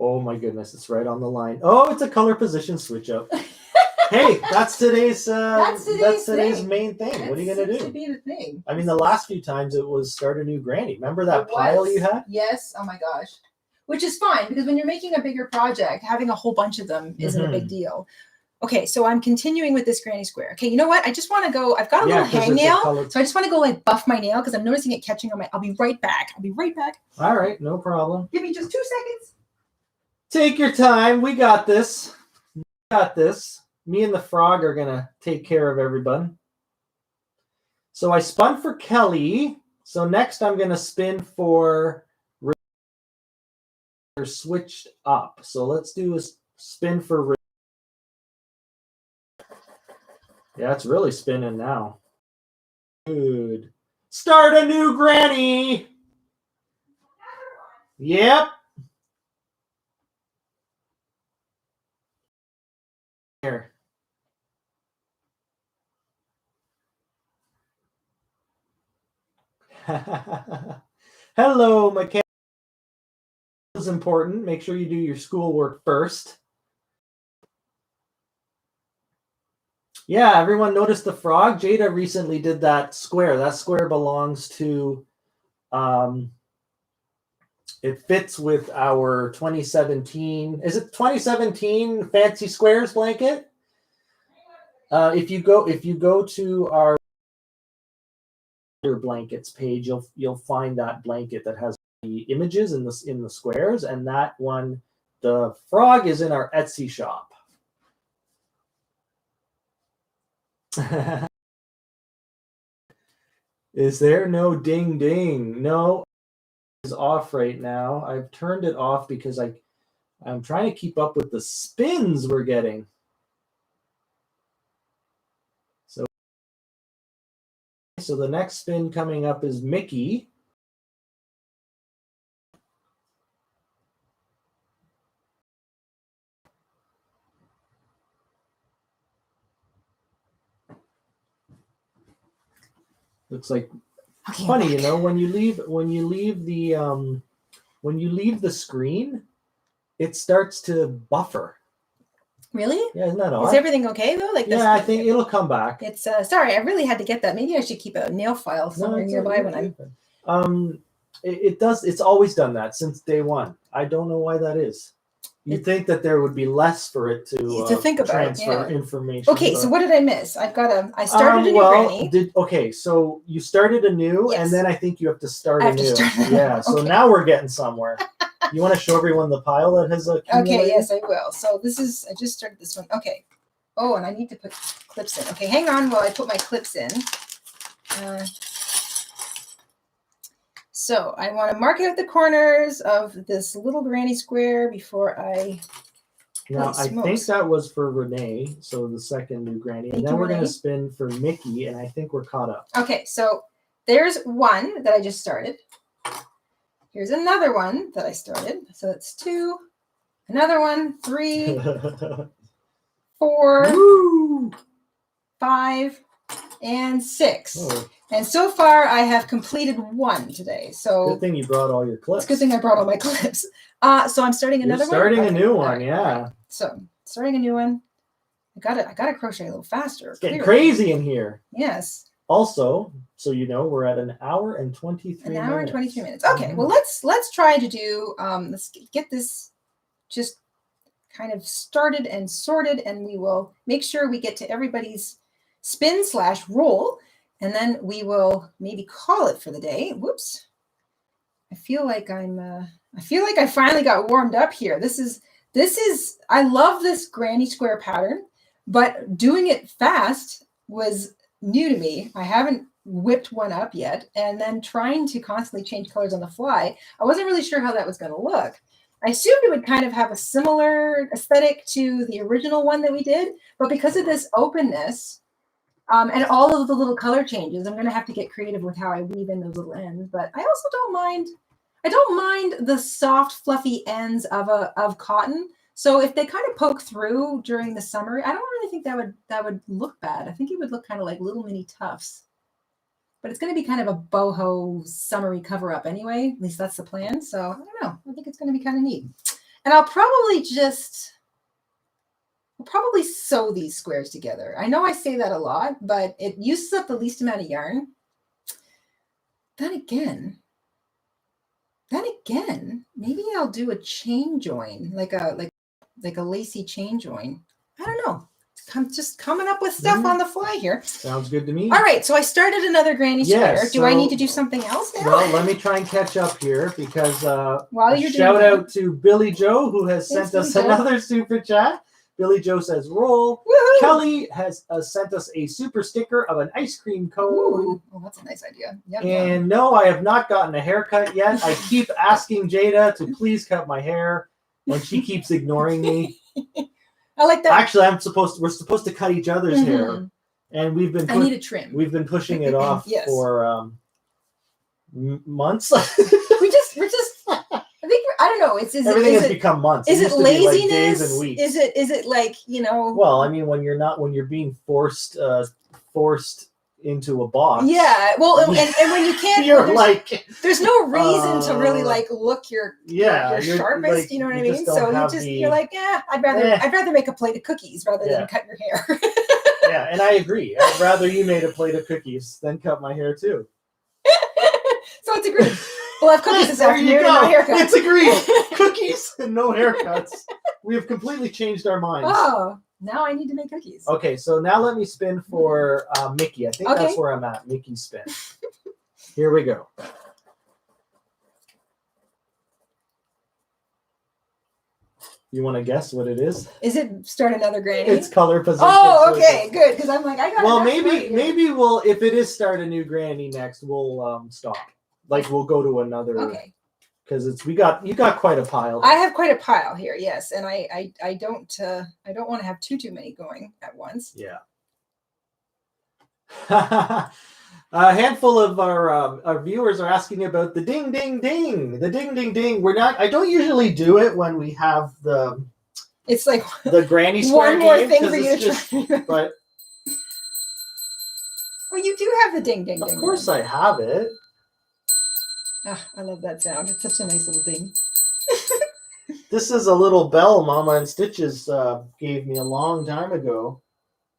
Oh my goodness, it's right on the line. Oh, it's a color position switch up. Hey, that's today's main thing. What are you gonna do? To be the thing. I mean, the last few times it was start a new granny. Remember that pile you had? Yes. Oh my gosh. Which is fine because when you're making a bigger project, having a whole bunch of them isn't a big deal. Okay, so I'm continuing with this granny square. Okay, you know what? I just want to go. I've got a little hangnail, so I just want to go like buff my nail because I'm noticing it catching on my. I'll be right back. All right, no problem. Give me just 2 seconds. Take your time. We got this. Me and the frog are gonna take care of everybody. So I spun for Kelly. So next I'm gonna spin for switched up. So let's do a spin for. Yeah, it's really spinning now. Good. Start a new granny. Yep. Here. Hello, Michaela. Is important. Make sure you do your schoolwork first. Yeah, everyone noticed the frog? Jayda recently did that square. That square belongs to, it fits with our 2017, is it 2017 Fancy Squares blanket? If you go to our blankets page, you'll find that blanket that has the images in the squares, and that one, the frog, is in our Etsy shop. Is there no ding ding? No, it's off right now. I've turned it off because I'm trying to keep up with the spins we're getting. So the next spin coming up is Mickey. Looks like funny, you know, when you leave the screen, it starts to buffer. Really? Yeah, isn't that odd? Is everything okay though? Like, yeah, I think it'll come back. It's sorry, I really had to get that. Maybe I should keep a nail file somewhere nearby when I'm. It does. It's always done that since day one. I don't know why that is. You'd think that there would be less for it to think about transfer information. Okay, but so what did I miss? I started a new granny. Okay, so you started a new, and then I think you have to start a new. Yeah, so okay. Now we're getting somewhere. You want to show everyone the pile that has accumulated? Okay, yes, I will. So I just started this one. Okay. Oh, and I need to put clips in. Okay, hang on while I put my clips in. So I want to mark out the corners of this little granny square before I. Now, I think that was for Renee, so the second new granny. And then we're going to spin for Mickey, and I think we're caught up. Okay, so there's one that I just started. Here's another one that I started. So that's 2. Another one, 3, 4, Woo! 5, and 6. Oh. And so far, I have completed 1 today. So good thing you brought all your clips. It's a good thing I brought all my clips. So I'm starting another one. Starting a new one, yeah. Right. So starting a new one. I gotta crochet a little faster. It's getting crazy in here. Yes. Also, so you know, we're at 1 hour and 23 minutes. 1 hour and 23 minutes. Okay, well let's try to do let's get this just kind of started and sorted, and we will make sure we get to everybody's spin/roll, and then we will maybe call it for the day. Whoops. I feel like I finally got warmed up here. This is I love this granny square pattern, but doing it fast was new to me. I haven't whipped one up yet, and then trying to constantly change colors on the fly, I wasn't really sure how that was going to look. I assumed it would kind of have a similar aesthetic to the original one that we did, but because of this openness and all of the little color changes, I'm going to have to get creative with how I weave in those little ends. But I also don't mind. I don't mind the soft, fluffy ends of cotton. So if they kind of poke through during the summer, I don't really think that would look bad. I think it would look kind of like little mini tufts. But it's going to be kind of a boho summery cover up anyway. At least that's the plan. So I don't know. I think it's going to be kind of neat. And I'll probably sew these squares together. I know I say that a lot, but it uses up the least amount of yarn. Then again, maybe I'll do a chain join, like a lacy chain join. I don't know. I'm just coming up with stuff on the fly here. Sounds good to me. All right, so I started another granny square. Do I need to do something else now? Well, let me try and catch up here because while you're shout out to Billy Joe who has sent us another super chat. Billy Joe says roll. Woo-hoo! Kelly has sent us a super sticker of an ice cream cone. Ooh, oh, that's a nice idea. Yep, and no, I have not gotten a haircut yet. I keep asking Jayda to please cut my hair, and she keeps ignoring me. I like that. Actually, we're supposed to cut each other's hair, and I need a trim. We've been pushing it off for months. we're just. I don't know. Everything has become months. Is it laziness? Like days and weeks. Is it like, you know? Well, I mean, when you're being forced into a box. Yeah. Well, and when you can't, there's no reason to really like look your sharpest. Like, you know what I mean? So you're like, yeah, I'd rather make a plate of cookies rather than cut your hair. Yeah, and I agree. I'd rather you made a plate of cookies than cut my hair too. So it's agreed. We'll have cookies this afternoon and no haircuts. It's agreed. Cookies and no haircuts. We have completely changed our minds. Oh, now I need to make cookies. Okay, so now let me spin for Mickey. I think that's where I'm at. Mickey spin. Here we go. You want to guess what it is? Is it start another granny? It's color position. Oh, okay, good. Because I'm like, I got. Well, maybe we'll if it is start a new granny next, we'll stop. Like we'll go to another. Okay. Because you got quite a pile. I have quite a pile here, yes, and I don't want to have too many going at once. Yeah. A handful of our viewers are asking about the ding ding ding. The ding ding ding. I don't usually do it when we have the. It's like the granny square one more game, thing for you to try. But. Well, you do have the ding ding ding. Of course, I have it. Oh, I love that sound. It's such a nice little ding. This is a little bell Mama InStitches gave me a long time ago.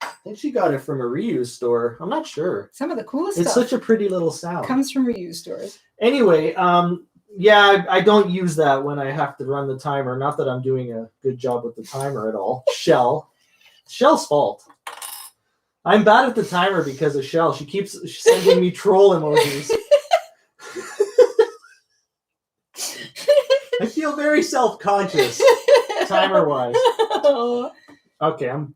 I think she got it from a reuse store. I'm not sure. Some of the coolest stuff. It's such a pretty little sound. Comes from reuse stores. Anyway, yeah, I don't use that when I have to run the timer. Not that I'm doing a good job with the timer at all. Shell's fault. I'm bad at the timer because of Shell. She keeps sending me troll emojis. I feel very self-conscious, timer-wise. Okay, I'm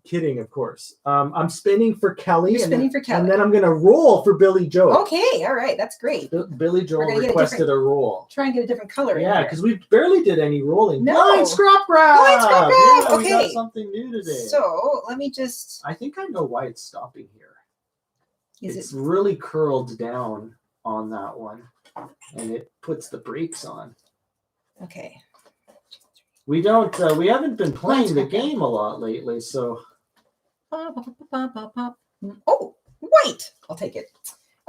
kidding, of course. I'm spinning for Kelly. You're spinning for Kelly. And then I'm going to roll for Billy Joe. Okay, all right, that's great. Billy Joe requested a roll. Try and get a different color. Yeah, because we barely did any rolling. No. Blind scrap grab. Yeah, okay. We got something new today. So let me just. I think I know why it's stopping here. It's really curled down on that one, and it puts the brakes on. Okay. We haven't been playing the game a lot lately, so. Oh, white. I'll take it.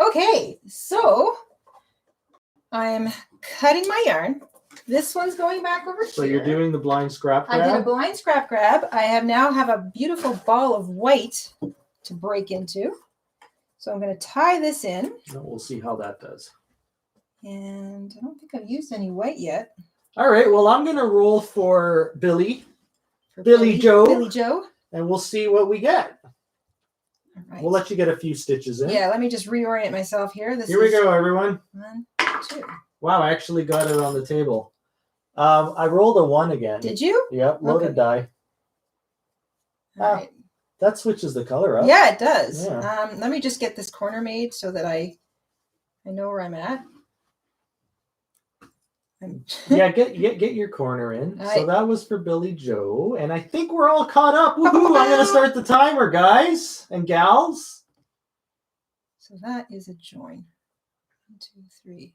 Okay, so I'm cutting my yarn. This one's going back over here. So you're doing the blind scrap grab? I did a blind scrap grab. I now have a beautiful ball of white to break into. So I'm going to tie this in. We'll see how that does. And I don't think I've used any white yet. All right, well, I'm going to roll for Billy. Billy Joe. Billy Joe. And we'll see what we get. All right. We'll let you get a few stitches in. Yeah, let me just reorient myself here. Here we go, everyone. 1, 2. Wow, I actually got it on the table. I rolled a 1 again. Did you? Yep, loaded die. All right. That switches the color up. Yeah, it does. Yeah. Let me just get this corner made so that I know where I'm at. Yeah, get your corner in. Right. So that was for Billy Joe, and I think we're all caught up. Woohoo! I'm gonna start the timer, guys and gals. So that is a join. 1, 2, 3.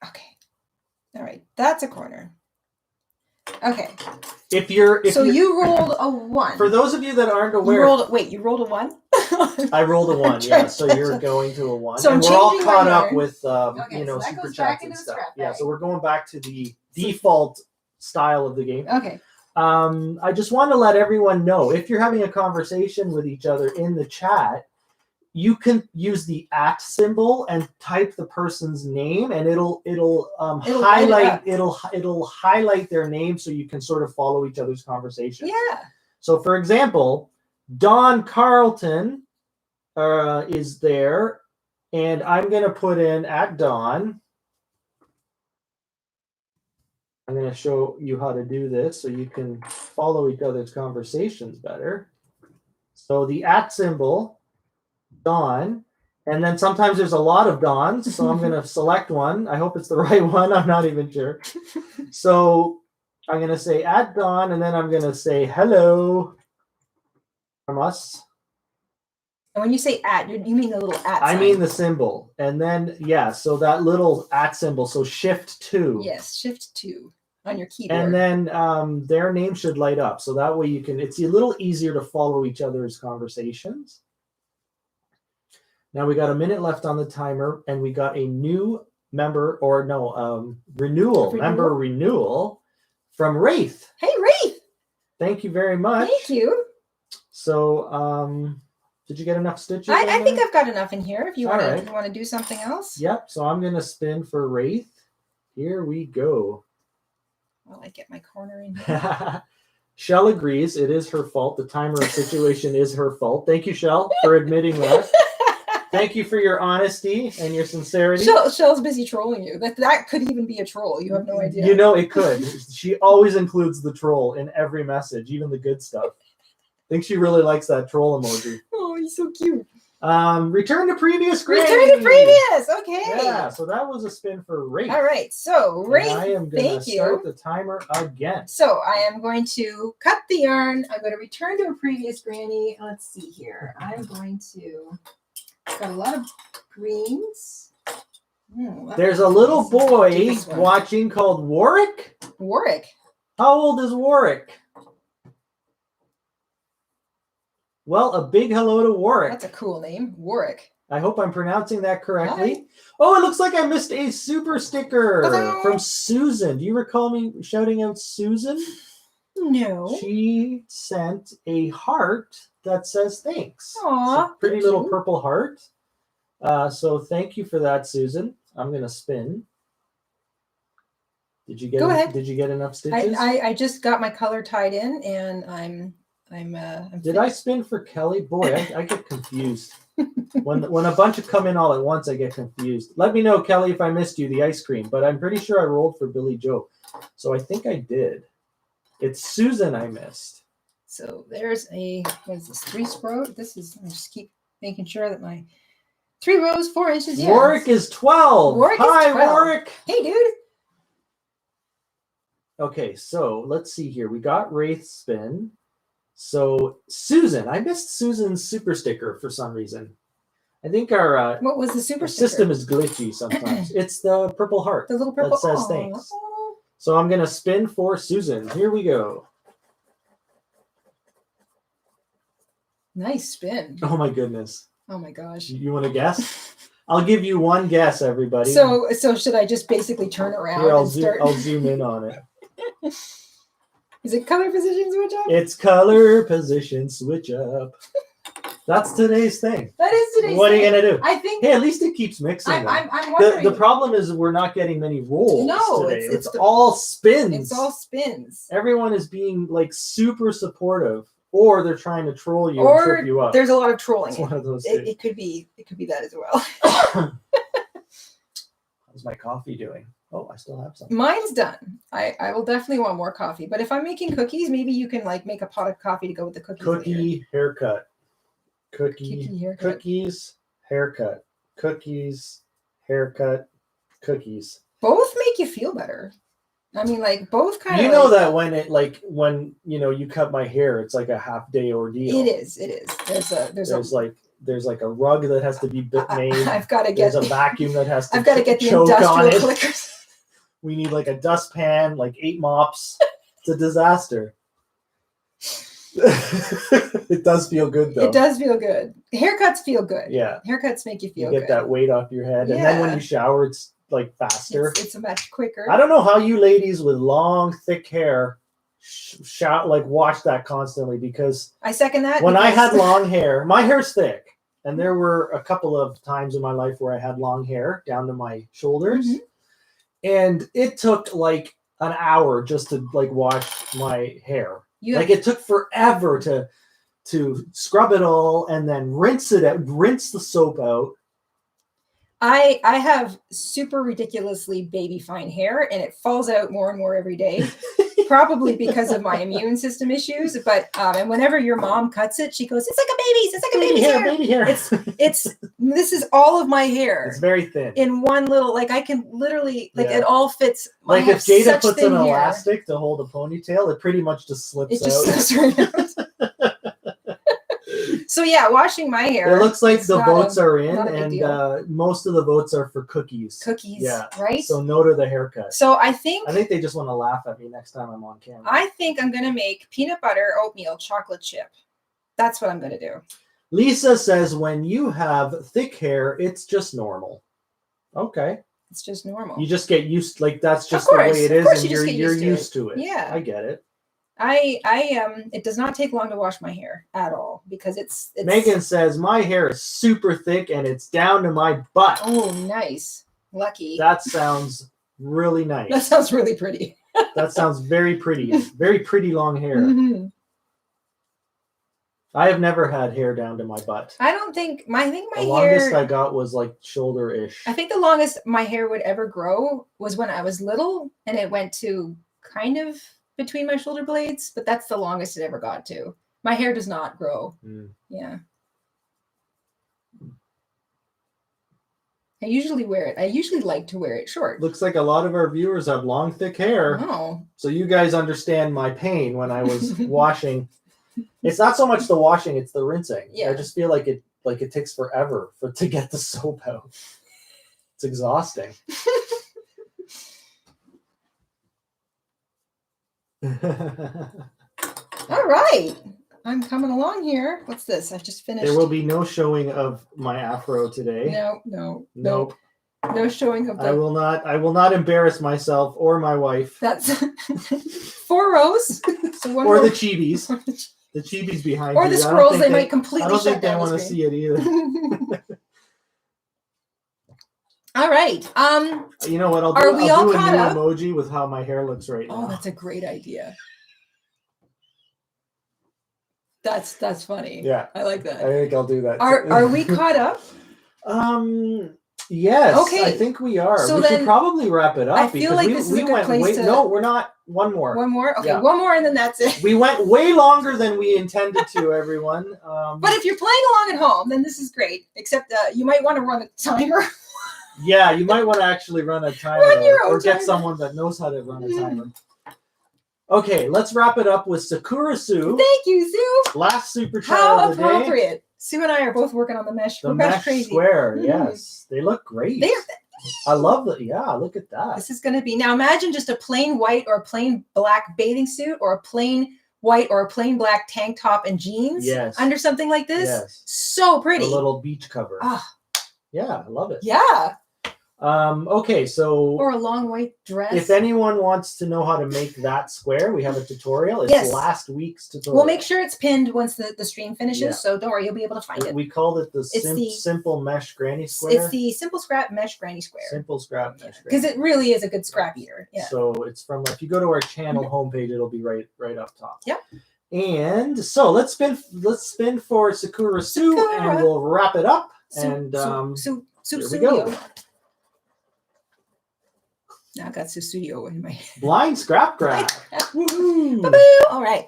Okay. All right, that's a corner. Okay. If you're you rolled a 1. For those of you that aren't aware, you rolled a 1? I rolled a 1, yeah. So you're going to a 1. So and I'm we're all changing my caught up yarn. with Okay, you know, so that super goes back chats and into the stuff. scrap Yeah, bag. so we're going back to the default style of the game. Okay. I just want to let everyone know, if you're having a conversation with each other in the chat, you can use the @ symbol and type the person's name, and it'll highlight it'll highlight their name so you can sort of follow each other's conversation. Yeah. So, for example, Don Carlton is there, and I'm going to put in @Don. I'm going to show you how to do this so you can follow each other's conversations better. So the @ symbol, Don, and then sometimes there's a lot of Dons, so I'm going to select one. I hope it's the right one. I'm not even sure. So I'm going to say @Don, and then I'm going to say hello from us. And when you say @ you mean the little @ sign. I mean the symbol. And then, yeah, so that little @ symbol, so shift 2. Yes, shift 2 on your keyboard. And then their name should light up. So that way you can, it's a little easier to follow each other's conversations. Now we got a minute left on the timer, and we got a new member, or no, member renewal from Wraith. Hey, Wraith! Thank you very much. Thank you. So, did you get enough stitches? I think I've got enough in here. If you want All right. to, you want to do something else. Yep. So I'm gonna spin for Wraith. Here we go. While I get my corner in here. Shell agrees. It is her fault. The timer situation is her fault. Thank you, Shell, for admitting that. Thank you for your honesty and your sincerity. Shell's busy trolling you. That could even be a troll. You have no idea. You know, it could. She always includes the troll in every message, even the good stuff. I think she really likes that troll emoji. Oh, he's so cute. Return to previous grade. Return to previous. Okay. Yeah, so that was a spin for Wraith. All right. So Wraith, I am going to start the timer again. So I am going to cut the yarn. I'm going to return to a previous granny. Let's see here. I'm going to. Got a lot of greens. There's a little boy watching called Warwick. Warwick. How old is Warwick? Well, a big hello to Warwick. That's a cool name, Warwick. I hope I'm pronouncing that correctly. Hi. Oh, it looks like I missed a super sticker Ta-da! from Susan. Do you recall me shouting out Susan? No. She sent a heart that says thanks. Aw, it's a pretty little purple heart. So thank you for that, Susan. I'm gonna spin. Did you get? Go ahead. Did you get enough stitches? I just got my color tied in, and I'm Did I spin for Kelly? Boy, I get confused. When a bunch of come in all at once, I get confused. Let me know, Kelly, if I missed you, the ice cream. But I'm pretty sure I rolled for Billy Joe. So I think I did. It's Susan I missed. So there's what is this, 3 rows? I just keep making sure that my 3 rows, 4 inches. Yeah. Warwick is 12. Hi, 12. Warwick. Hey, dude. Okay, so let's see here. We got Wraith spin. So Susan, I missed Susan's super sticker for some reason. I think our what was the super system is glitchy sometimes. It's the purple heart. The little purple that says thanks. So I'm gonna spin for Susan. Here we go. Nice spin. Oh my goodness. Oh my gosh. You want to guess? I'll give you one guess, everybody. So should I just basically turn around Here, and start? I'll zoom in on it. Is it color position switch up? It's color position switch up. That's today's thing. That is today's thing. What are you gonna do? I think. Hey, at least it keeps mixing. I'm wondering. The problem is we're not getting many rolls today. it's all spins. It's all spins. Everyone is being like super supportive, or they're trying to troll you and trip you up. There's a lot of trolling. It's one of those. It could be that as well. How's my coffee doing? Oh, I still have some. Mine's done. I will definitely want more coffee. But if I'm making cookies, maybe you can like make a pot of coffee to go with the cookies. Cookie haircut. Haircut. Cookies, haircut. Cookies, haircut, cookies. Both make you feel better. I mean, like both kind of. You know that when you cut my hair, it's like a half-day ordeal. It is. There's like a rug that has to be made. I've got to get. There's a vacuum that has to. I've got to get the choke industrial on it. clickers. We need like a dustpan, like 8 mops It's a disaster. It does feel good though. It does feel good. Haircuts feel good. Yeah. Haircuts make you feel You get good. that weight off your head. And then when you shower, it's like faster. It's much quicker. I don't know how you ladies with long, thick hair wash that constantly, because I second that. when I had long hair, my hair's thick. And there were a couple of times in my life where I had long hair down to my shoulders. Mhm. And it took like an hour just to like wash my hair. It took forever to scrub it all and then rinse the soap out. I have super ridiculously baby fine hair, and it falls out more and more every day, probably because of my immune system issues. But and whenever your mom cuts it, she goes, "It's like a baby's. It's like a baby's hair. Baby hair." This is all of my hair. It's very thin. In one little, I can literally it all fits. Like if Jayda puts an elastic to hold a ponytail, it pretty much just slips out. It just slips right out. So yeah, washing my hair. It looks like the votes are in, and most of the votes are for cookies. Cookies, yeah, right? So no to the haircut. So I think they just want to laugh at me next time I'm on camera. I think I'm gonna make peanut butter oatmeal chocolate chip. That's what I'm gonna do. Lisa says when you have thick hair, it's just normal. Okay. It's just normal. You just get used, that's just the way it is, and you're used to it. Yeah, I get it. It does not take long to wash my hair at all, because it's Megan says my hair is super thick and it's down to my butt. Oh, nice. Lucky. That sounds really nice. That sounds really pretty. That sounds very pretty. Very pretty long hair. Mm-hmm. I have never had hair down to my butt. I think my hair. The longest I got was like shoulder-ish. I think the longest my hair would ever grow was when I was little, and it went to kind of between my shoulder blades, but that's the longest it ever got to. My hair does not grow. Yeah. I usually wear it. I usually like to wear it short. Looks like a lot of our viewers have long, thick hair. Oh. So you guys understand my pain when I was washing. It's not so much the washing, it's the rinsing. Yeah. I just feel like it takes forever to get the soap out. It's exhausting. All right. I'm coming along here. What's this? I've just finished. There will be no showing of my afro today. No. Nope. No showing of that. I will not embarrass myself or my wife. That's 4 rows. So one or row. the chibis. The chibis behind or you. the squirrels, they might completely shut I don't think they down want to see it either. All right. You know what? I'll do a new emoji with how my hair looks right now. Oh, that's a great idea. That's funny. Yeah. I like that. I think I'll do that. Are we caught up? Yes. Okay. I think we are. So we should probably wrap it up. I feel like this is a good place to... No, we're not. One more. One more? Okay, yeah. One more and then that's it. We went way longer than we intended to, everyone. But if you're playing along at home, then this is great. Except you might want to run a timer. Yeah, you might want to actually run a timer or get someone that knows how to run a timer. Okay, let's wrap it up with Sakura Sue. Thank you, Sue. Last super chat How of the day. appropriate. Sue and I are both working on the mesh. The mesh crazy. square, yes. They look great. I love it. Yeah, look at that. This is going to be, now imagine just a plain white or a plain black bathing suit or a plain white or a plain black tank top and jeans under something like this. Yes. So pretty. A little beach cover. Ah. Yeah, I love it. Yeah. Okay, so or a long white dress. If anyone wants to know how to make that square, we have a tutorial. It's last week's tutorial. We'll make sure it's pinned once the stream finishes, so don't worry, you'll be able to find it. We called it the simple mesh granny square. It's the simple scrap mesh granny square. Simple scrap mesh granny. Because it really is a good scrap eater. Yeah. So it's from, if you go to our channel homepage, it'll be right up top. Yep. And so let's spin for Sakura Sue, and we'll wrap it up. Here we go. Now I got Studio in my head. Blind scrap grab. Woohoo! All right.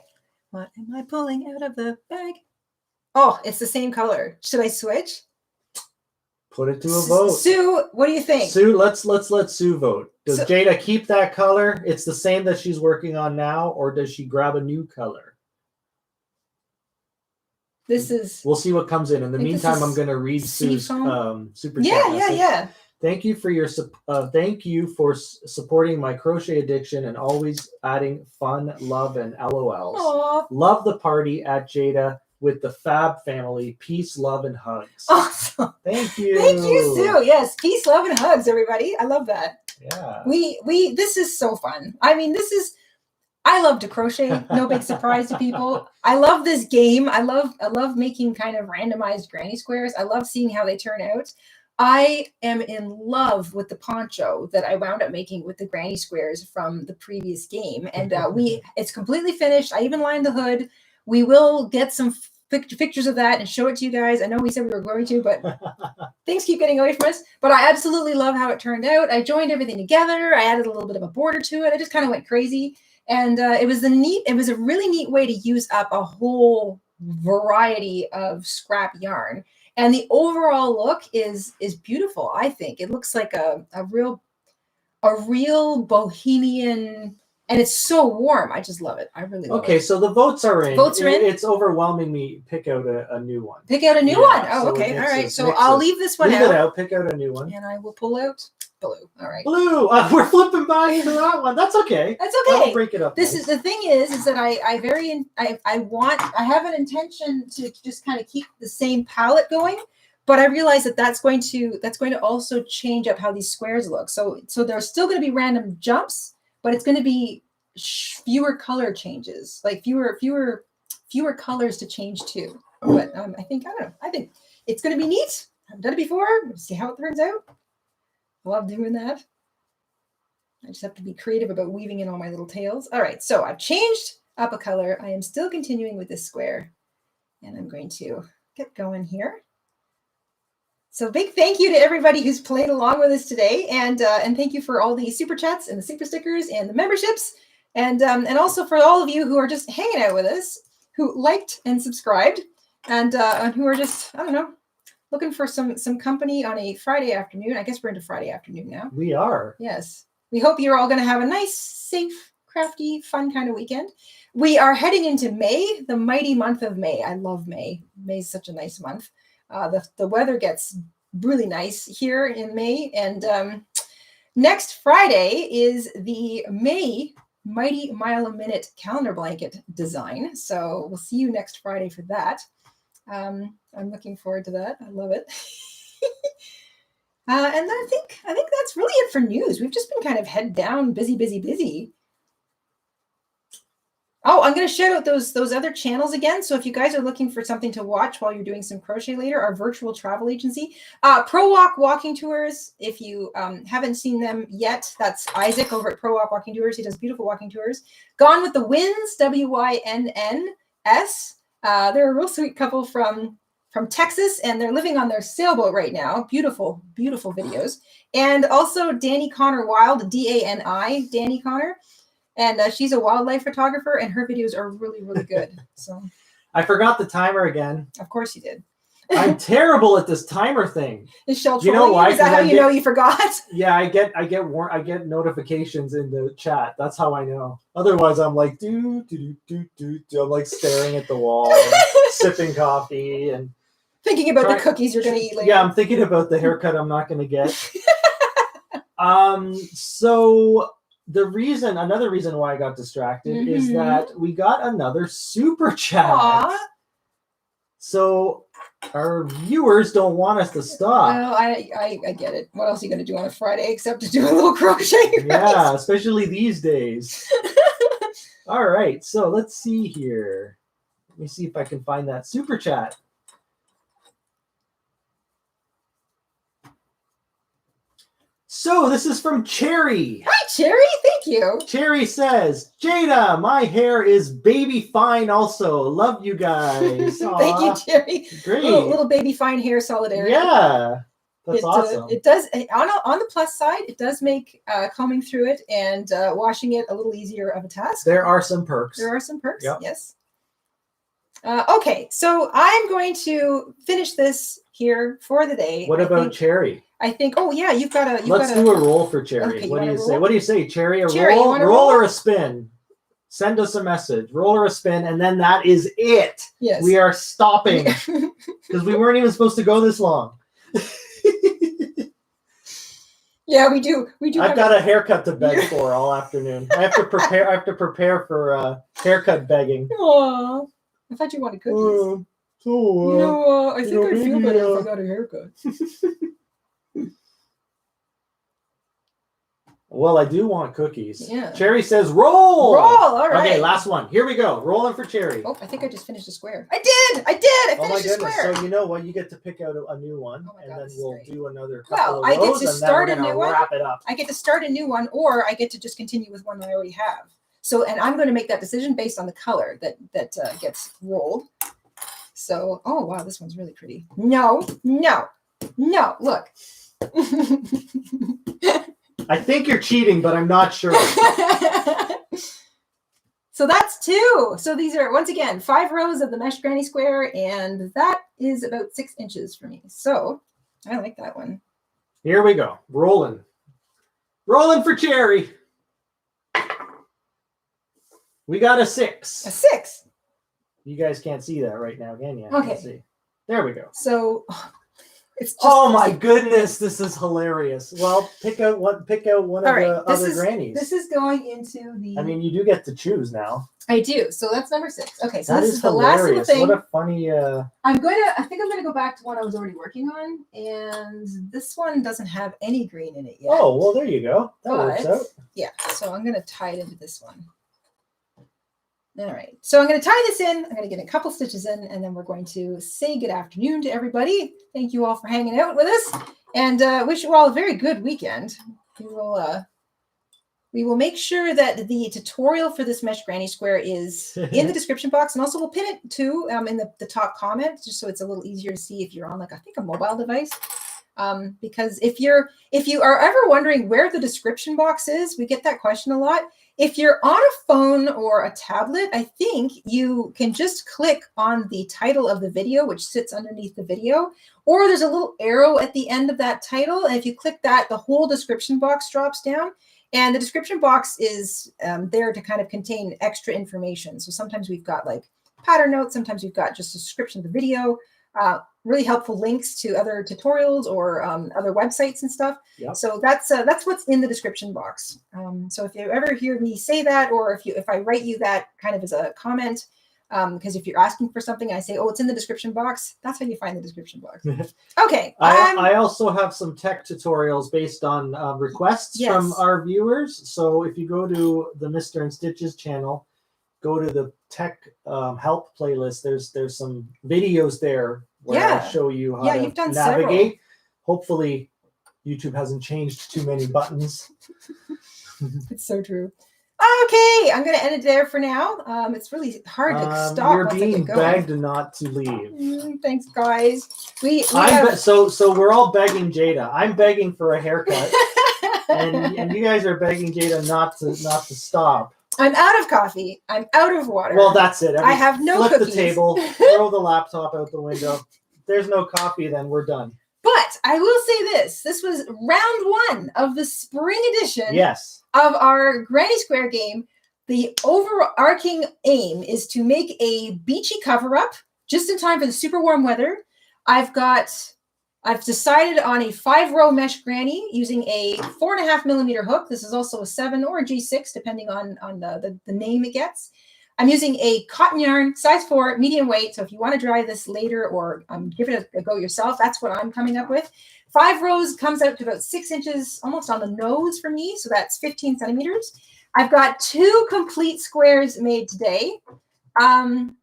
What am I pulling out of the bag? Oh, it's the same color. Should I switch? Put it to a vote. Sue, what do you think? Sue, let's let Sue vote. Does Jayda keep that color? It's the same that she's working on now, or does she grab a new color? This is. We'll see what comes in. In the meantime, I'm going to read Sue's super chat message. Yeah. Thank you for supporting my crochet addiction and always adding fun, love, and LOLs. Aww. Love the party at Jayda with the Fab family. Peace, love, and hugs. Awesome. Thank you. Thank you, Sue. Yes, peace, love, and hugs, everybody. I love that. Yeah. This is so fun. I mean, I love to crochet. No big surprise to people. I love this game. I love making kind of randomized granny squares. I love seeing how they turn out. I am in love with the poncho that I wound up making with the granny squares from the previous game. And it's completely finished. I even lined the hood. We will get some pictures of that and show it to you guys. I know we said we were going to, but things keep getting away from us. But I absolutely love how it turned out. I joined everything together. I added a little bit of a border to it. I just kind of went crazy. And it was a really neat way to use up a whole variety of scrap yarn. And the overall look is beautiful, I think. It looks like a real bohemian, and it's so warm. I just love it. I really love it. Okay, so the votes are in. Votes are in? It's overwhelming me. Pick out a new one. Pick out a new one. Oh, so okay. All right. mixes, So I'll leave this one Leave out. it out. Pick out a new one. And I will pull out blue. All right. Blue. We're flipping back to that one. That's okay. That's okay. That'll break it up. This is the thing is that I have an intention to just kind of keep the same palette going. But I realize that's going to also change up how these squares look. So there's still going to be random jumps, but it's going to be fewer color changes, like fewer colors to change too. But I think it's going to be neat. I've done it before. We'll see how it turns out. I love doing that. I just have to be creative about weaving in all my little tails. All right, so I've changed up a color. I am still continuing with this square, and I'm going to get going here. So big thank you to everybody who's played along with us today, and thank you for all the super chats and the super stickers and the memberships, and also for all of you who are just hanging out with us, who liked and subscribed, and who are just, I don't know, looking for some company on a Friday afternoon. I guess we're into Friday afternoon now. We are. Yes. We hope you're all going to have a nice, safe, crafty, fun kind of weekend. We are heading into May, the mighty month of May. I love May. May is such a nice month. The weather gets really nice here in May. And next Friday is the May Mighty Mile a Minute calendar blanket design. So we'll see you next Friday for that. I'm looking forward to that. I love it. And I think that's really it for news. We've just been kind of head down, busy. Oh, I'm going to shout out those other channels again. So if you guys are looking for something to watch while you're doing some crochet later, our virtual travel agency, Pro Walk Walking Tours. If you haven't seen them yet, that's Isaac over at Pro Walk Walking Tours. He does beautiful walking tours. Gone with the Winds, WYNNS. They're a real sweet couple from Texas, and they're living on their sailboat right now. Beautiful, beautiful videos. And also Danny Connor Wild, DANI, Danny Connor. And she's a wildlife photographer, and her videos are really, really good. So I forgot the timer again. Of course you did. I'm terrible at this timer thing. Is Shell you know why? Is that how you know you forgot? Yeah, I get notifications in the chat. That's how I know. Otherwise, I'm like do. I'm like staring at the wall, and sipping coffee, and thinking about the cookies you're going to eat later. Yeah, I'm thinking about the haircut I'm not going to get. So another reason why I got distracted is that we got another super chat. Aww. So our viewers don't want us to stop. Well, I get it. What else are you going to do on a Friday except to do a little crochet? Right? Yeah, especially these days. All right, so let's see here. Let me see if I can find that super chat. So this is from Cherry. Hi, Cherry. Thank you. Cherry says, Jayda, my hair is baby fine also. Love you guys. Thank you, Cherry. Great. Little baby fine hair solidarity. Yeah. That's awesome. It does, on the plus side, it does make combing through it and washing it a little easier of a task. There are some perks. There are some perks, yep. Yes. Okay, so I'm going to finish this here for the day. What about Cherry? I think, oh yeah, Let's do a roll for Cherry. Okay, what do you say? What do you say, Cherry? Cherry, roll or a spin? Send us a message. Roll or a spin, and then that is it. Yes. We are stopping because we weren't even supposed to go this long. Yeah, we do. We do. I've got a haircut to beg for all afternoon. I have to prepare for haircut begging. Aw, I thought you wanted cookies. I think I'd feel better if I got a haircut. Well, I do want cookies. Yeah. Cherry says roll. Roll. All right. Okay, last one. Here we go. Rolling for Cherry. Oh, I think I just finished a square. I did. I finished a square. So you know what? You get to pick out a new one, Oh my and God, then this is we'll great. do another couple Well, of I get those, to and start then a we're new gonna one. wrap it up. I get to start a new one, or I get to just continue with one that I already have. So, and I'm going to make that decision based on the color that gets rolled. So, oh wow, this one's really pretty. No, look. I think you're cheating, but I'm not sure. So that's 2. So these are, once again, 5 rows of the mesh granny square, and that is about 6 inches for me. So I like that one. Here we go. Rolling for Cherry. We got a 6. A 6. You guys can't see that right now, can you? Okay. Let's see. There we go. So it's just, Oh my goodness, this is hilarious. Well, pick out one of the other grannies. This is going into the. I mean, you do get to choose now. I do. So that's number 6. Okay, so That this is is the last little hilarious. thing. What a funny. I think I'm gonna go back to one I was already working on, and this one doesn't have any green in it yet. Oh well, there you go. That works out. Yeah, so I'm gonna tie it into this one. All right, so I'm going to tie this in. I'm going to get a couple stitches in, and then we're going to say good afternoon to everybody. Thank you all for hanging out with us, and wish you all a very good weekend. We will make sure that the tutorial for this mesh granny square is in the description box, and also we'll pin it too in the top comment, just so it's a little easier to see if you're on, like, I think a mobile device. Because if you are ever wondering where the description box is, we get that question a lot. If you're on a phone or a tablet, I think you can just click on the title of the video, which sits underneath the video, or there's a little arrow at the end of that title. And if you click that, the whole description box drops down. And the description box is there to kind of contain extra information. So sometimes we've got like pattern notes, sometimes we've got just a description of the video, really helpful links to other tutorials or other websites and stuff. Yep. So that's what's in the description box. So if you ever hear me say that, or if I write you that kind of as a comment, because if you're asking for something, I say, oh, it's in the description box. That's how you find the description box. Okay. I also have some tech tutorials based on requests from our viewers. So if you go to the Mr. InStitches channel, go to the tech help playlist. There's some videos there where I show you how to you've done navigate. several. Hopefully, YouTube hasn't changed too many buttons. It's so true. Okay, I'm going to end it there for now. It's really hard to stop. You're being begged not to leave. Thanks, guys. So we're all begging Jayda. I'm begging for a haircut, and you guys are begging Jayda not to stop. I'm out of coffee. I'm out of water. Well, that's it. I have no flip cookies. The table, throw the laptop out the window. If there's no coffee, then we're done. But I will say this. This was round 1 of the spring edition of our Granny Square game. The overarching aim is to make a beachy cover-up just in time for the super warm weather. I've decided on a 5-row mesh granny using a 4.5 millimeter hook. This is also a 7 or a G6, depending on the name it gets. I'm using a cotton yarn, size 4, medium weight. So if you want to dry this later or give it a go yourself, that's what I'm coming up with. 5 rows comes out to about 6 inches, almost on the nose for me. So that's 15 centimeters. I've got 2 complete squares made today. I'm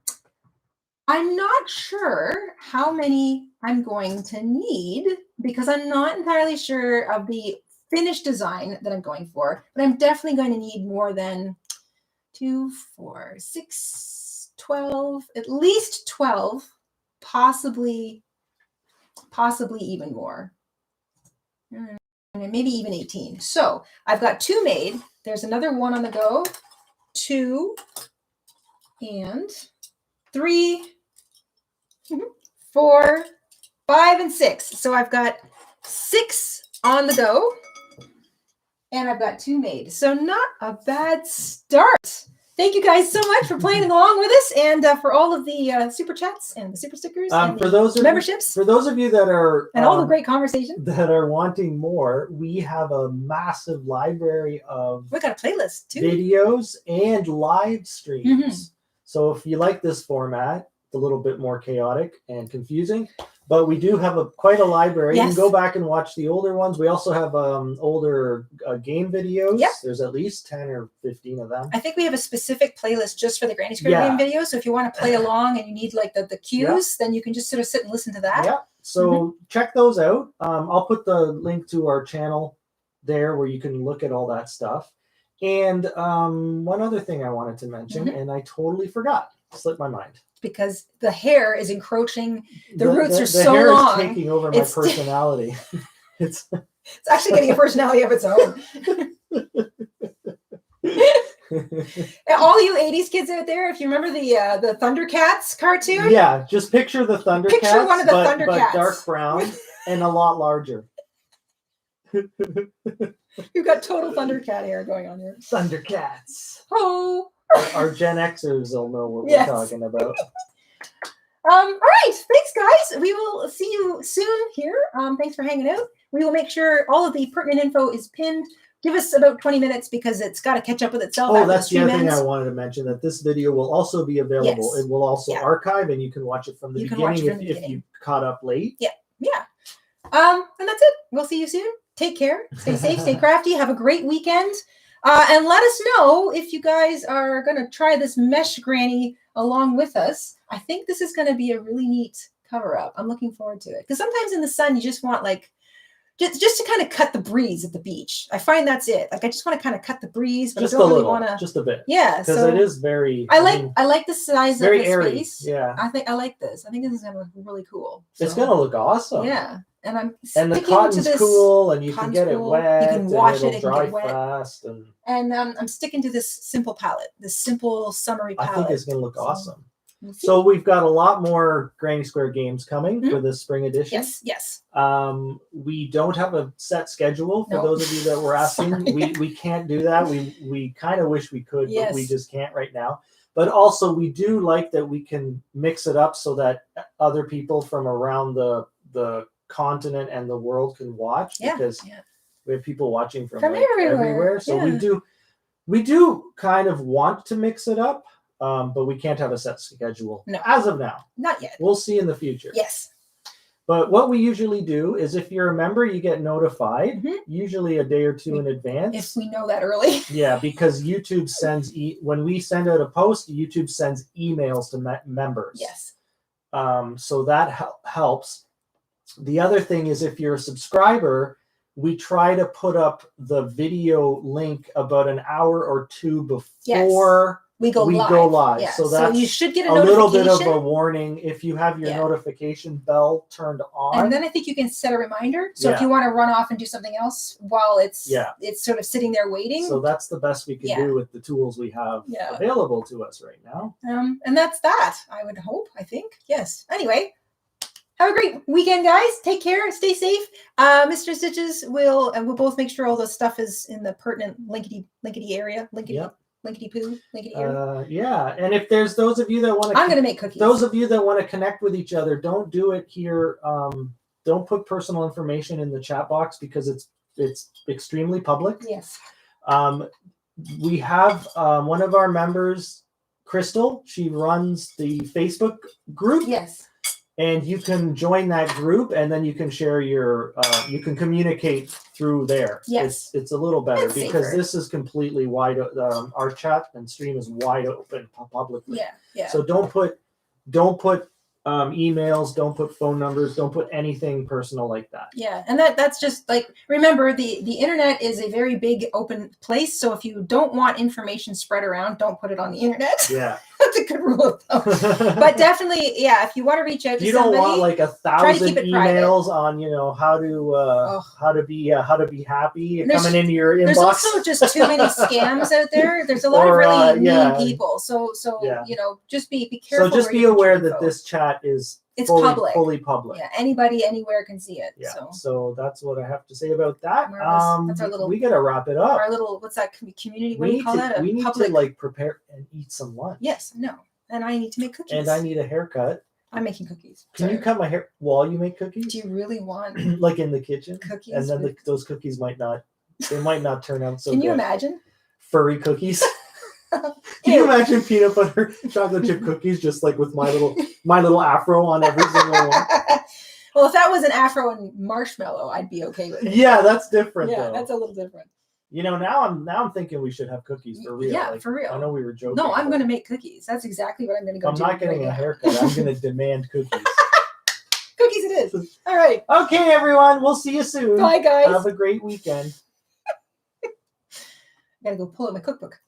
not sure how many I'm going to need because I'm not entirely sure of the finished design that I'm going for, but I'm definitely going to need more than 2, 4, 6, 12, at least 12, possibly even more. Maybe even 18. So I've got 2 made. There's another one on the go. 2 and 3, 4, 5, and 6. So I've got 6 on the go. And I've got 2 made. So not a bad start. Thank you guys so much for playing along with us, and for all of the super chats and the super stickers and for those memberships. For those of you that are and all the great conversation that are wanting more, we have a massive library of we got a playlist too, videos and live streams. So if you like this format, it's a little bit more chaotic and confusing, but we do have quite a library. Yes. You can go back and watch the older ones. We also have older game videos. Yep. There's at least 10 or 15 of them. I think we have a specific playlist just for the Granny Square game videos. So if you want to play along and you need like the cues, then you can just sort of sit and listen to that. Yeah. So check those out. I'll put the link to our channel there where you can look at all that stuff. And one other thing I wanted to mention, and I totally forgot. Slipped my mind. Because the hair is encroaching. The roots are the so hair long. Is taking over my personality. It's actually getting a personality of its own. And all you 80s kids out there, if you remember the Thundercats cartoon. Yeah, just picture the Thundercats. Picture one of the Thundercats. But dark brown and a lot larger. You've got total Thundercat hair going on here. Thundercats. Oh. Our Gen Xers will know what we're talking about. All right. Thanks, guys. We will see you soon here. Thanks for hanging out. We will make sure all of the pertinent info is pinned. Give us about 20 minutes because it's got to catch up with itself. Oh, that's the other thing I wanted to mention, that this video will also be available. Yes. It will also archive, and you can watch it from the beginning if you caught up late. Yeah. Yeah. And that's it. We'll see you soon. Take care. Stay safe. Stay crafty. Have a great weekend. And let us know if you guys are going to try this mesh granny along with us. I think this is going to be a really neat cover up. I'm looking forward to it. Because sometimes in the sun, you just want like, just to kind of cut the breeze at the beach. I find that's it. Like I just want to kind of cut the breeze, but just I don't a really little, want to. just a bit. Yeah. Because so it is very. I like the size very of the airy. space. Yeah. I like this. I think this is going to look really cool. So, it's going to look awesome. Yeah. And the cotton's cool, and you can get it wet. You can wash it. It dry can get wet. fast. And I'm sticking to this simple palette, this simple summery palette. I think it's going to look awesome. So we've got a lot more Granny Square games coming for this spring edition. Yes, yes. We don't have a set schedule for those of you that were asking. We can't do that. We kind of wish we could, but we just can't right now. But also we do like that we can mix it up so that other people from around the continent and the world can watch, because we have people watching from like everywhere. So we do kind of want to mix it up. But we can't have a set schedule as of now. Not yet. We'll see in the future. Yes. But what we usually do is if you're a member, you get notified, usually a day or two in advance. If we know that early. Yeah, because YouTube sends, when we send out a post, YouTube sends emails to members. Yes. So that helps. The other thing is if you're a subscriber, we try to put up the video link about an hour or two before we go live. Yeah. So that's you should get a little bit of a warning if you have your notification bell turned on. And then I think you can set a reminder. So if you want to run off and do something else while it's sort of sitting there waiting. So that's the best we can do with the tools we have available to us right now. And that's that, I would hope, I think. Yes. Anyway, have a great weekend, guys. Take care. Stay safe. Mr. Stitches we'll both make sure all the stuff is in the pertinent linkety area. Linkety poo, linkety area. Yeah, and if there's those of you that want to, I'm going to make cookies. Those of you that want to connect with each other, don't do it here. Don't put personal information in the chat box because it's extremely public. Yes. We have one of our members, Crystal. She runs the Facebook group. Yes. And you can join that group, and then you can share your, you can communicate through there. Yes. It's a little better because safer. This is completely wide. Our chat and stream is wide open publicly. Yeah. Yeah. So don't put emails, don't put phone numbers, don't put anything personal like that. Yeah, and that's just like, remember the internet is a very big open place. So if you don't want information spread around, don't put it on the internet. Yeah. That's a good rule of thumb. But definitely, if you want to reach out to somebody, you don't want like 1,000 emails on, how to be happy coming into your inbox. There's also just too many scams out there. There's a lot of really mean people. So just be careful. So just be aware that this chat is It's public. Fully public. Yeah, anybody anywhere can see it. Yeah. So, So that's what I have to say about that. Marvelous. That's our little. We gotta wrap it up. Our little, what's that community? What do you call that? We need to like prepare and eat some lunch. Yes, no. And I need to make cookies. And I need a haircut. I'm making cookies. Can you cut my hair while you make cookies? Do you really want like in the kitchen? Cookies. And then those cookies might not turn out so Can good. you imagine? Furry cookies. Can you imagine peanut butter chocolate chip cookies just like with my little afro on every single one? Well, if that was an afro and marshmallow, I'd be okay with it. Yeah, that's different though. That's a little different. You know, now I'm thinking we should have cookies for real. Yeah, like, for real. I know we were joking. No, I'm going to make cookies. That's exactly what I'm going to go do. I'm not getting a haircut. I'm going to demand cookies. Cookies it is. All right. Okay, everyone. We'll see you soon. Bye, guys. Have a great weekend. I got to go pull out my cookbook.